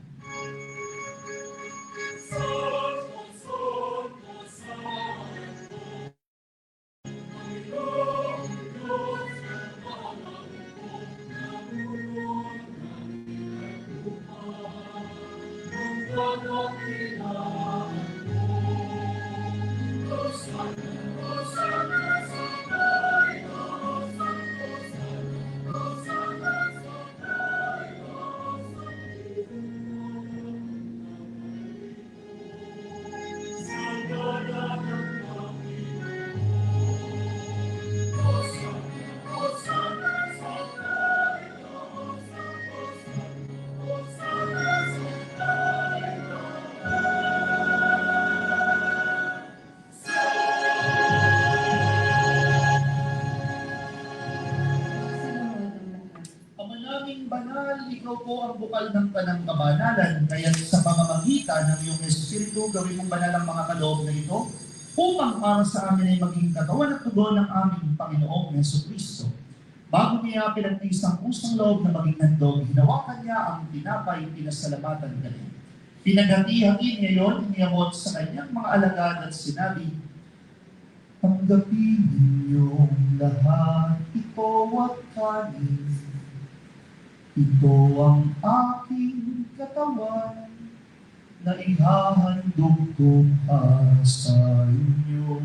Banal, ikaw po ang bukal ng kanang kabanalan, kaya sa pamamagitan ng iyong Espiritu, gawin mong banal ang mga kaloob na ito, upang para sa amin ay maging katawan at tugon ng aming Panginoong Jesucristo. Bago niya pinagtis ang pusang loob na maging handog, hinawakan niya ang tinapay, pinasalamatan kanya. Pinaghati-hati niya yon, iniyabot sa kanyang mga alagad at sinabi, "Tanggapin ninyong lahat ito at kanin. Ito ang aking katawan na ihahandog ko para sa inyo."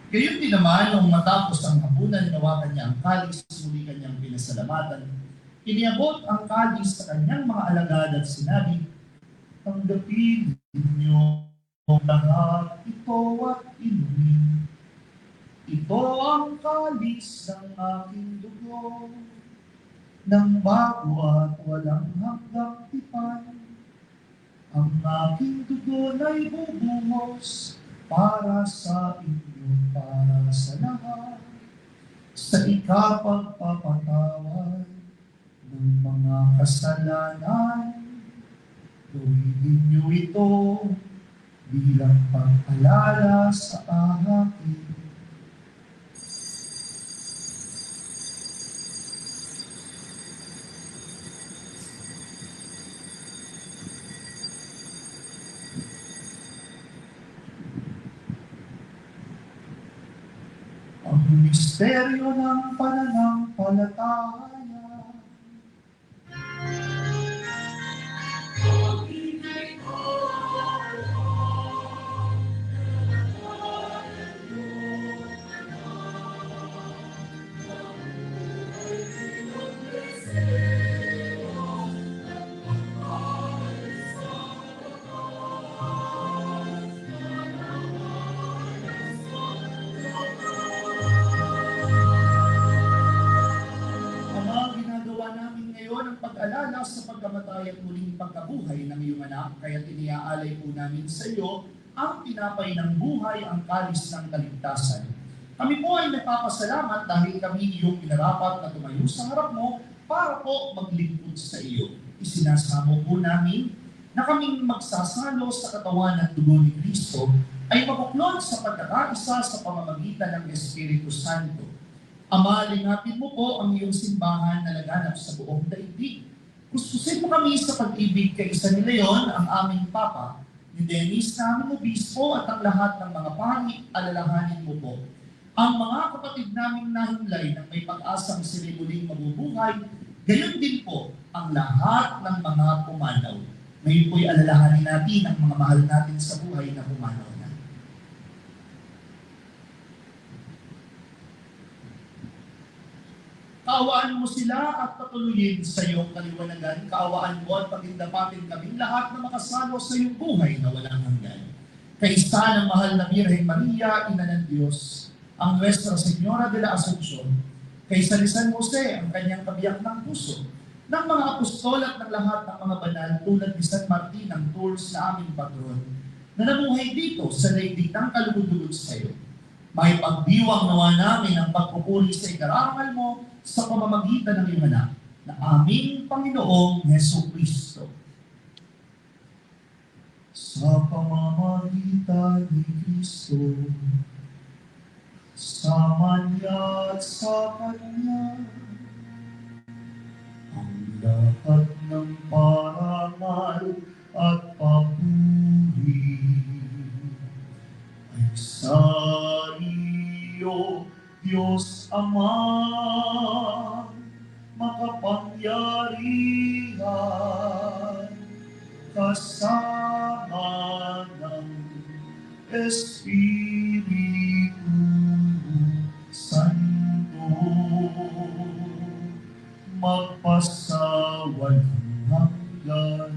Gayon din naman, nung matapos ang hapunan, hinawakan niya ang kalis, muli kanyang pinasalamatan. Iniabot ang kalis sa kanyang mga alagad at sinabi, "Tanggapin ninyo lahat ito at inumin. Ito ang kalis ng aking dugo, ng bago at walang hanggang tipan. Ang aking dugo na'y bubungos para sa inyo, para sa lahat, sa ikapagpapatawad ng mga kasalanan. Gawin ninyo ito bilang pag-alala sa akin." Ang misteryo ng pananampalataya. Ama, ginagawa namin ngayon ang pag-alala sa pagkamatay at muling pagkabuhay ng iyong anak, kaya tiniaalay po namin sa iyo ang tinapay ng buhay, ang kalis ng kaligtasan. Kami po ay nagpapasalamat dahil kami iyong pinarapat na tumayo sa harap mo para po maglingkod sa iyo. Isinasamo po namin na kaming magsasalo sa katawan at dugo ni Kristo ay mabuklod sa pagkakaisa sa pamamagitan ng Espiritu Santo. Ama, lingapin mo po ang iyong simbahan na laganap sa buong daigdig. Kuskusin mo kami sa pag-ibig kay Isa ni Leon, ang aming Papa, ni Dennis na aming obispo at ang lahat ng mga pari, alalahanin mo po. Ang mga kapatid naming nahimlay ng may pag-asang sila muling mabubuhay, gayon din po ang lahat ng mga pumanaw. Ngayon po'y alalahanin natin ang mga mahal natin sa buhay na pumanaw na. Kaawaan mo sila at patuloyin sa iyong kaliwanagan. Kaawaan mo at pagindapatin kaming lahat na makasalo sa iyong buhay na walang hanggan. Kaisa ng mahal na Birhen Maria, Ina ng Diyos, ang Nuestra Señora de la Asunción, kay San Jose, ang kanyang kabiyak ng puso, ng mga apostol at ng lahat ng mga banal tulad ni San Martin ng Tours na aming patron, na namuhay dito sa daigdig ng kalugod-lugod sa iyo. May pagdiwang nawa namin ang pagpupuri sa ikarangal mo sa pamamagitan ng iyong anak, na aming Panginoong Jesucristo. Sa pamamagitan ni Kristo, sa Kanya at sa Kanya, ang lahat ng parangal at papuri ay sa iyo, Diyos Ama, makapangyarihan, kasama ng Espiritu Santo, magpasawalang hanggan.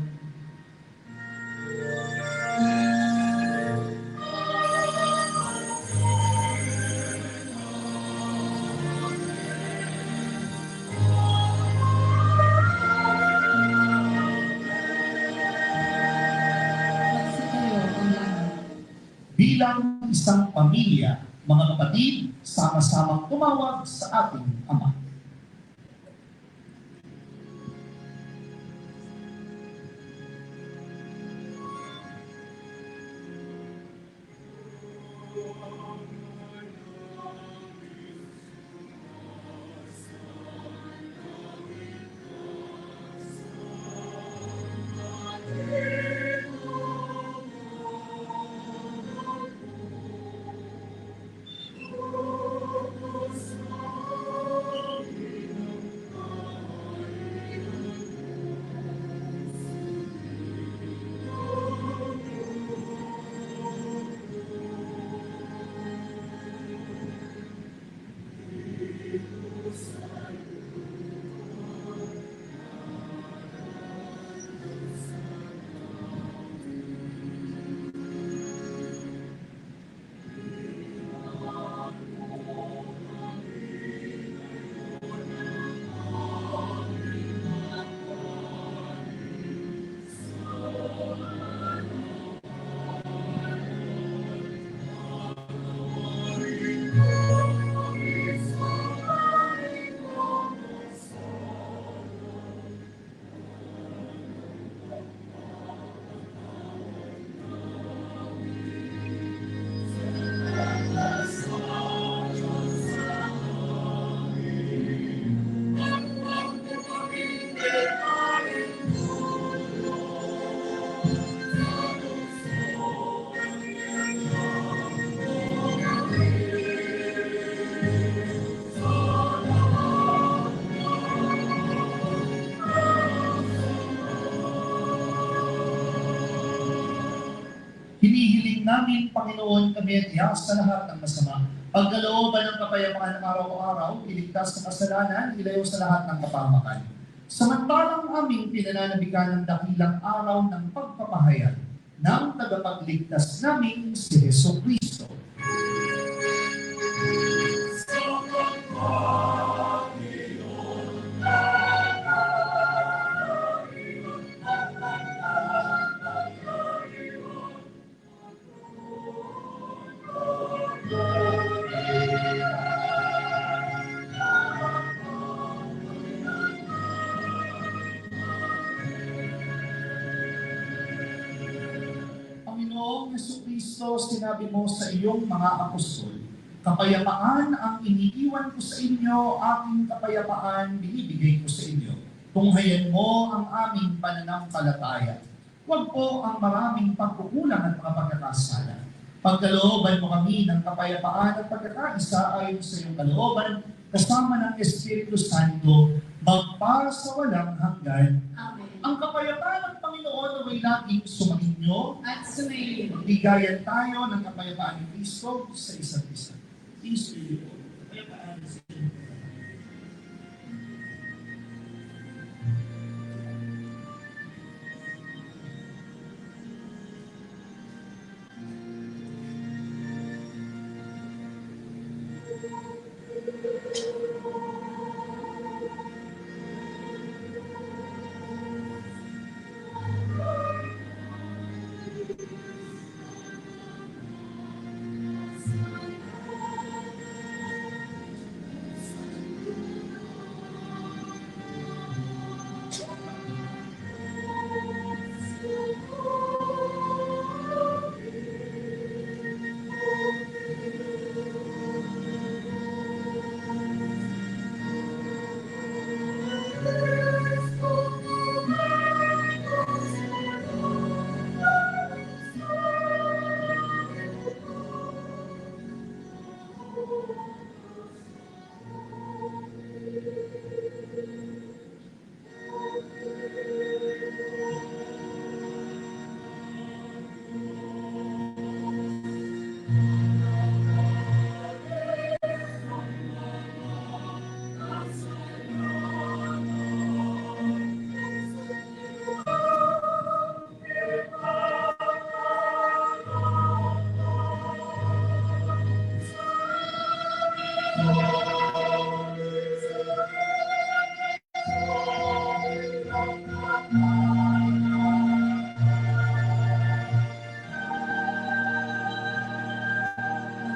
Magsitayo ang lahat. Bilang isang pamilya, mga kapatid, sama-samang tumawag sa ating Ama. namin, Panginoon, kami at iyak sa lahat ng masama. Pagkalooban ng kapayapaan ng araw-araw, iligtas sa kasalanan, ilayo sa lahat ng kapahamakan. Samantalang aming pinananabikan ng dakilang araw ng pagpapahayag ng tagapagligtas namin si Heso Kristo. Panginoong Jesucristo, sinabi mo sa iyong mga apostol, kapayapaan ang iniiwan ko sa inyo, aking kapayapaan binibigay ko sa inyo. Tunghayan mo ang aming pananampalataya. Huwag po ang maraming pagkukulang at mga pagkakasala. Pagkalooban mo kami ng kapayapaan at pagkakaisa ayon sa iyong kalooban, kasama ng Espiritu Santo, magpara sa walang hanggan. Amen. Ang kapayapaan ng Panginoon na may laging sumainyo, At sumayin. bigayan tayo ng kapayapaan ni Kristo sa isa't isa. Kristo yun. Kapayapaan sa inyo.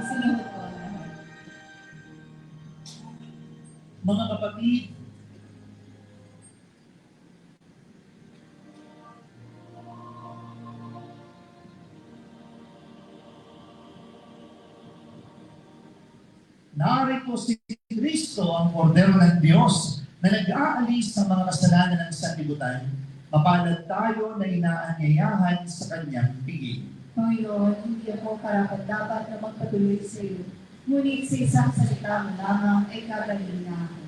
Sinunod po ang lahat. Mga kapatid, narito si Kristo, ang kordero ng Diyos, na nag-aalis sa mga kasalanan ng sanlibutan. Mapalad tayo na inaanyayahan sa kanyang piging. Panginoon, hindi ako karapat-dapat na magpatuloy sa iyo. Ngunit sa isang salita mo lamang ay kagaling na ako.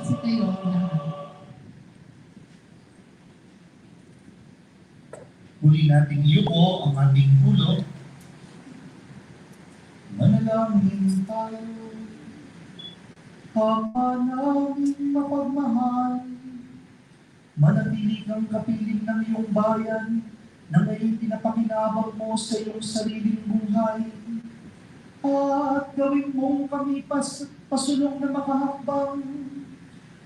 Magsitayo ang lahat. Huli nating yuko ang ating ulo. Manalangin tayo. Ama naming mapagmahal, manatili kang kapiling ng iyong bayan na ngayon pinapakinabang mo sa iyong sariling buhay. At gawin mong kami pasulong na makahakbang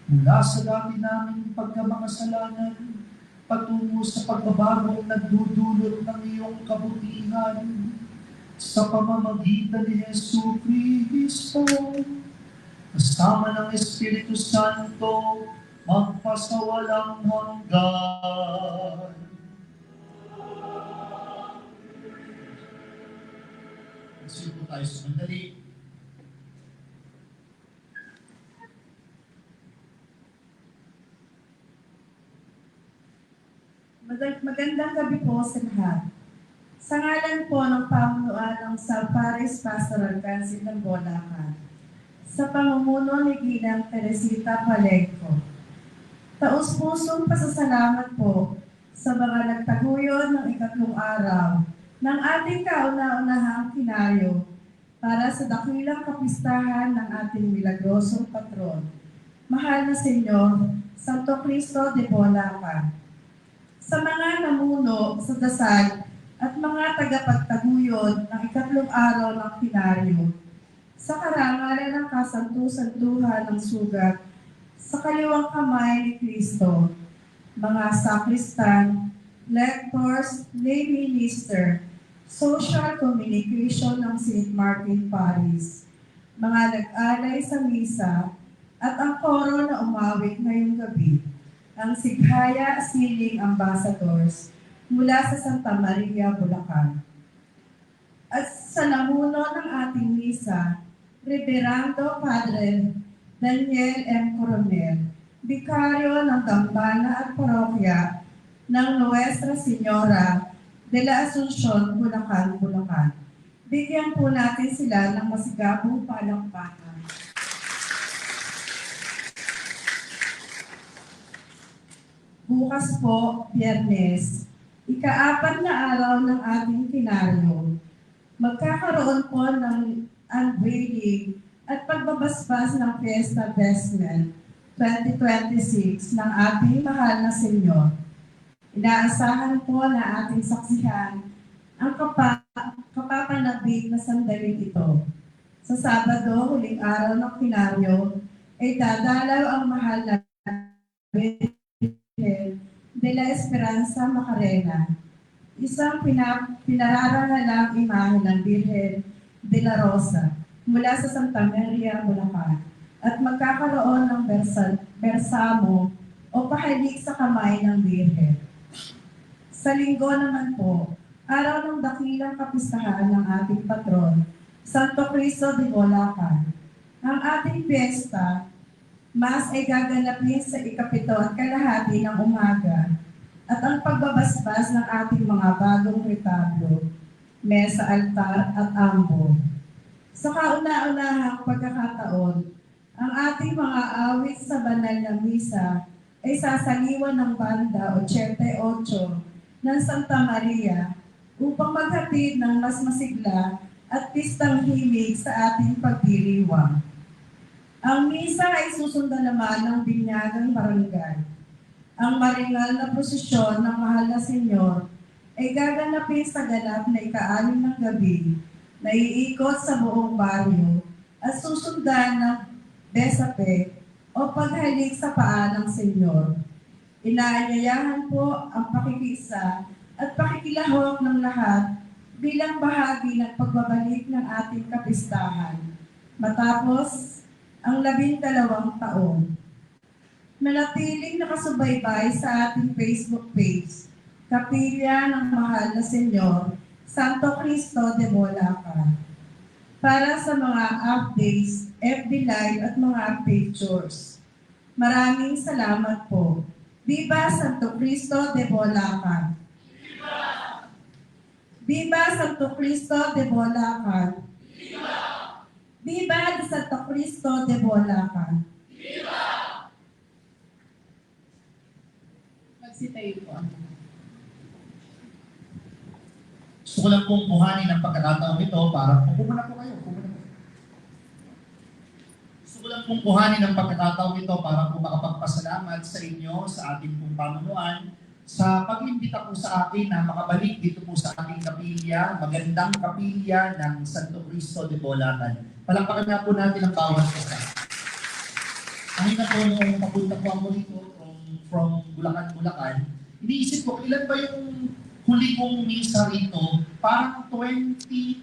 mula sa dami naming pagkamakasalanan patungo sa pagbabagong nagdudulot ng iyong kabutihan sa pamamagitan ni Jesu Cristo. Kasama ng Espiritu Santo, magpasawalang hanggan. Proceed po tayo sa mandali. Magandang gabi po sa lahat. Sa ngalan po ng pamunuan ng Salpares Pastoral Council ng Bulacan, sa pamumuno ni Ginang Teresita Palenco, taus-pusong pasasalamat po sa mga nagtaguyod ng ikatlong araw ng ating kauna-unahang kinaryo para sa dakilang kapistahan ng ating milagrosong patron, mahal na Senyor Santo Cristo de Bulacan. Sa mga namuno sa dasal at mga tagapagtaguyod ng ikatlong araw ng kinaryo, sa karangalan ng kasantu-santuhan ng sugat sa kaliwang kamay ni Kristo, mga sakristan, lectors, lay minister, social communication ng St. Martin Paris, mga nag-alay sa misa, at ang koro na umawit ngayong gabi, ang Sighaya Siling Ambassadors mula sa Santa Maria, Bulacan. At sa namuno ng ating misa, Reverendo Padre Daniel M. Coronel, Bikaryo ng Dambana at Parokya ng Nuestra Señora de la Asunción, Bulacan, Bulacan. Bigyan po natin sila ng masigabong palakpakan. Bukas po, Biyernes, ika-4 na araw ng ating kinaryo, magkakaroon po ng unveiling at pagbabasbas ng Fiesta Vestment 2026 ng ating mahal na Senyor. Inaasahan po na ating saksihan ang kapapanabik na sandaling ito. Sa Sabado, huling araw ng kinaryo, ay dadalaw ang mahal na de la Esperanza Macarena, isang pinararangalang imahe ng Birhen de la Rosa mula sa Santa Maria, Bulacan, at magkakaroon ng bersamo o pahalik sa kamay ng Birhen. Sa Linggo naman po, araw ng dakilang kapistahan ng ating patron, Santo Cristo de Bulacan. Ang ating piyesta, mas ay gaganapin sa ikapito at kalahati ng umaga at ang pagbabasbas ng ating mga bagong retablo, mesa, altar at ambo. Sa kauna-unahang pagkakataon, ang ating mga awit sa banal na misa ay sasaliwan ng banda 88 ng Santa Maria upang maghatid ng mas masigla at pistang himig sa ating pagdiriwang. Ang misa ay susundan naman ng binyagang barangay. Ang maringal na prosesyon ng mahal na Senyor ay gaganapin sa ganap na ika-6 ng gabi na iikot sa buong baryo at susundan ng besape o paghalik sa paa ng Senyor. Inaanyayahan po ang pakikiisa at pakikilahok ng lahat bilang bahagi ng pagbabalik ng ating kapistahan. Matapos ang 12 taon. Manatiling nakasubaybay sa ating Facebook page, Kapilya ng Mahal na Senyor, Santo Cristo de Bulacan. Para sa mga updates, FB Live at mga pictures. Maraming salamat po. Viva Santo Cristo de Bulacan! Viva! Viva Santo Cristo de Bulacan! Viva! Viva Santo Cristo de Bulacan! Viva! Magsitayo po. Gusto ko lang pong buhanin ang pagkakataon ito para pumuna po kayo. Gusto ko lang pong buhanin ang pagkakataon ito para po makapagpasalamat sa inyo, sa ating pong pamunuan, sa pag-imbita po sa akin na makabalik dito po sa ating kapilya, magandang kapilya ng Santo Cristo de Bulacan. Palakpakan na po natin ang bawat isa. Kanina po nung papunta po ako dito from Bulacan, iniisip ko, ilan ba yung huli kong misa rito? Parang 2020.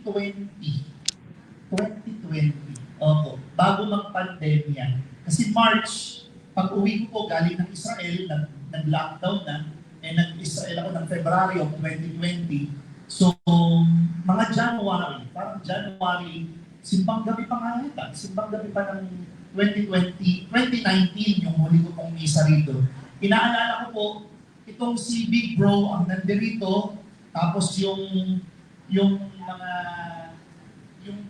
Opo, bago mag-pandemya. Kasi March, pag uwi ko po galing ng Israel, nag-lockdown na, nag-Israel ako ng February of 2020. So, mga January, parang January, simbang gabi pa nga yata, simbang gabi pa ng 2019, yung huli ko pong misa rito. Inaalala ko po, itong si Big Bro ang nandirito, tapos yung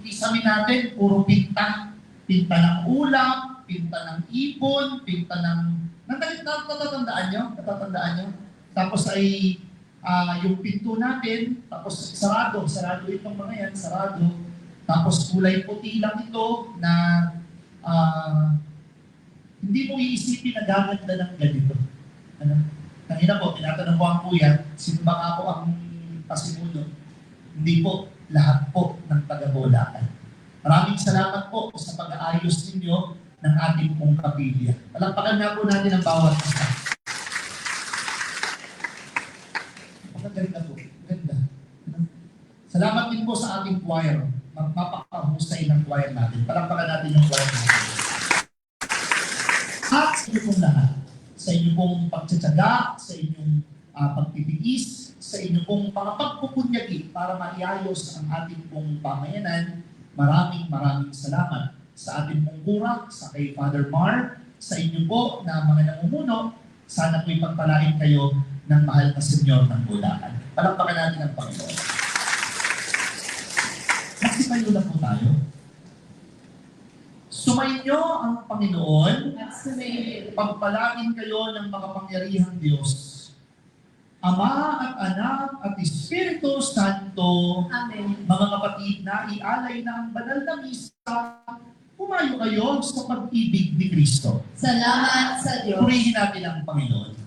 kisame natin, puro pinta. Pinta ng ulam, pinta ng ibon, pinta ng... Natatandaan nyo? Natatandaan nyo? Tapos ay yung pinto natin, tapos sarado itong mga yan, sarado. Tapos kulay puti lang ito na hindi mo iisipin na gaganda ng ganito. Ano? Kanina po, tinatanong ko ang kuya, sino ba ako ang pasimuno? Hindi po, lahat po ng taga-Bulacan. Maraming salamat po sa pag-aayos ninyo ng ating pong kapilya. Palakpakan nga po natin ang bawat isa. Maganda po. Ganda. Salamat din po sa ating choir. Mapakahusay ng choir natin. Palakpakan natin yung choir natin. At sa inyo pong lahat, sa inyo pong pagtsatsaga, sa inyong pagtitiis, sa inyo pong mga pagpupunyagi para maiayos ang ating pong pamayanan, maraming salamat sa ating pong kurang, sa kay Father Mar, sa inyo po na mga namumuno, sana po'y pagpalain kayo ng mahal na Senyor ng Bulacan. Palakpakan natin ang Panginoon. Magsipayo na po tayo. Sumainyo ang Panginoon, At sumayin. pagpalain kayo ng makapangyarihang Diyos, Ama at Anak at Espiritu Santo. Amen. Mga kapatid, na ialay na ang banal na misa, pumayo kayo sa pag-ibig ni Kristo. Salamat sa Diyos. Purihin natin ang Panginoon.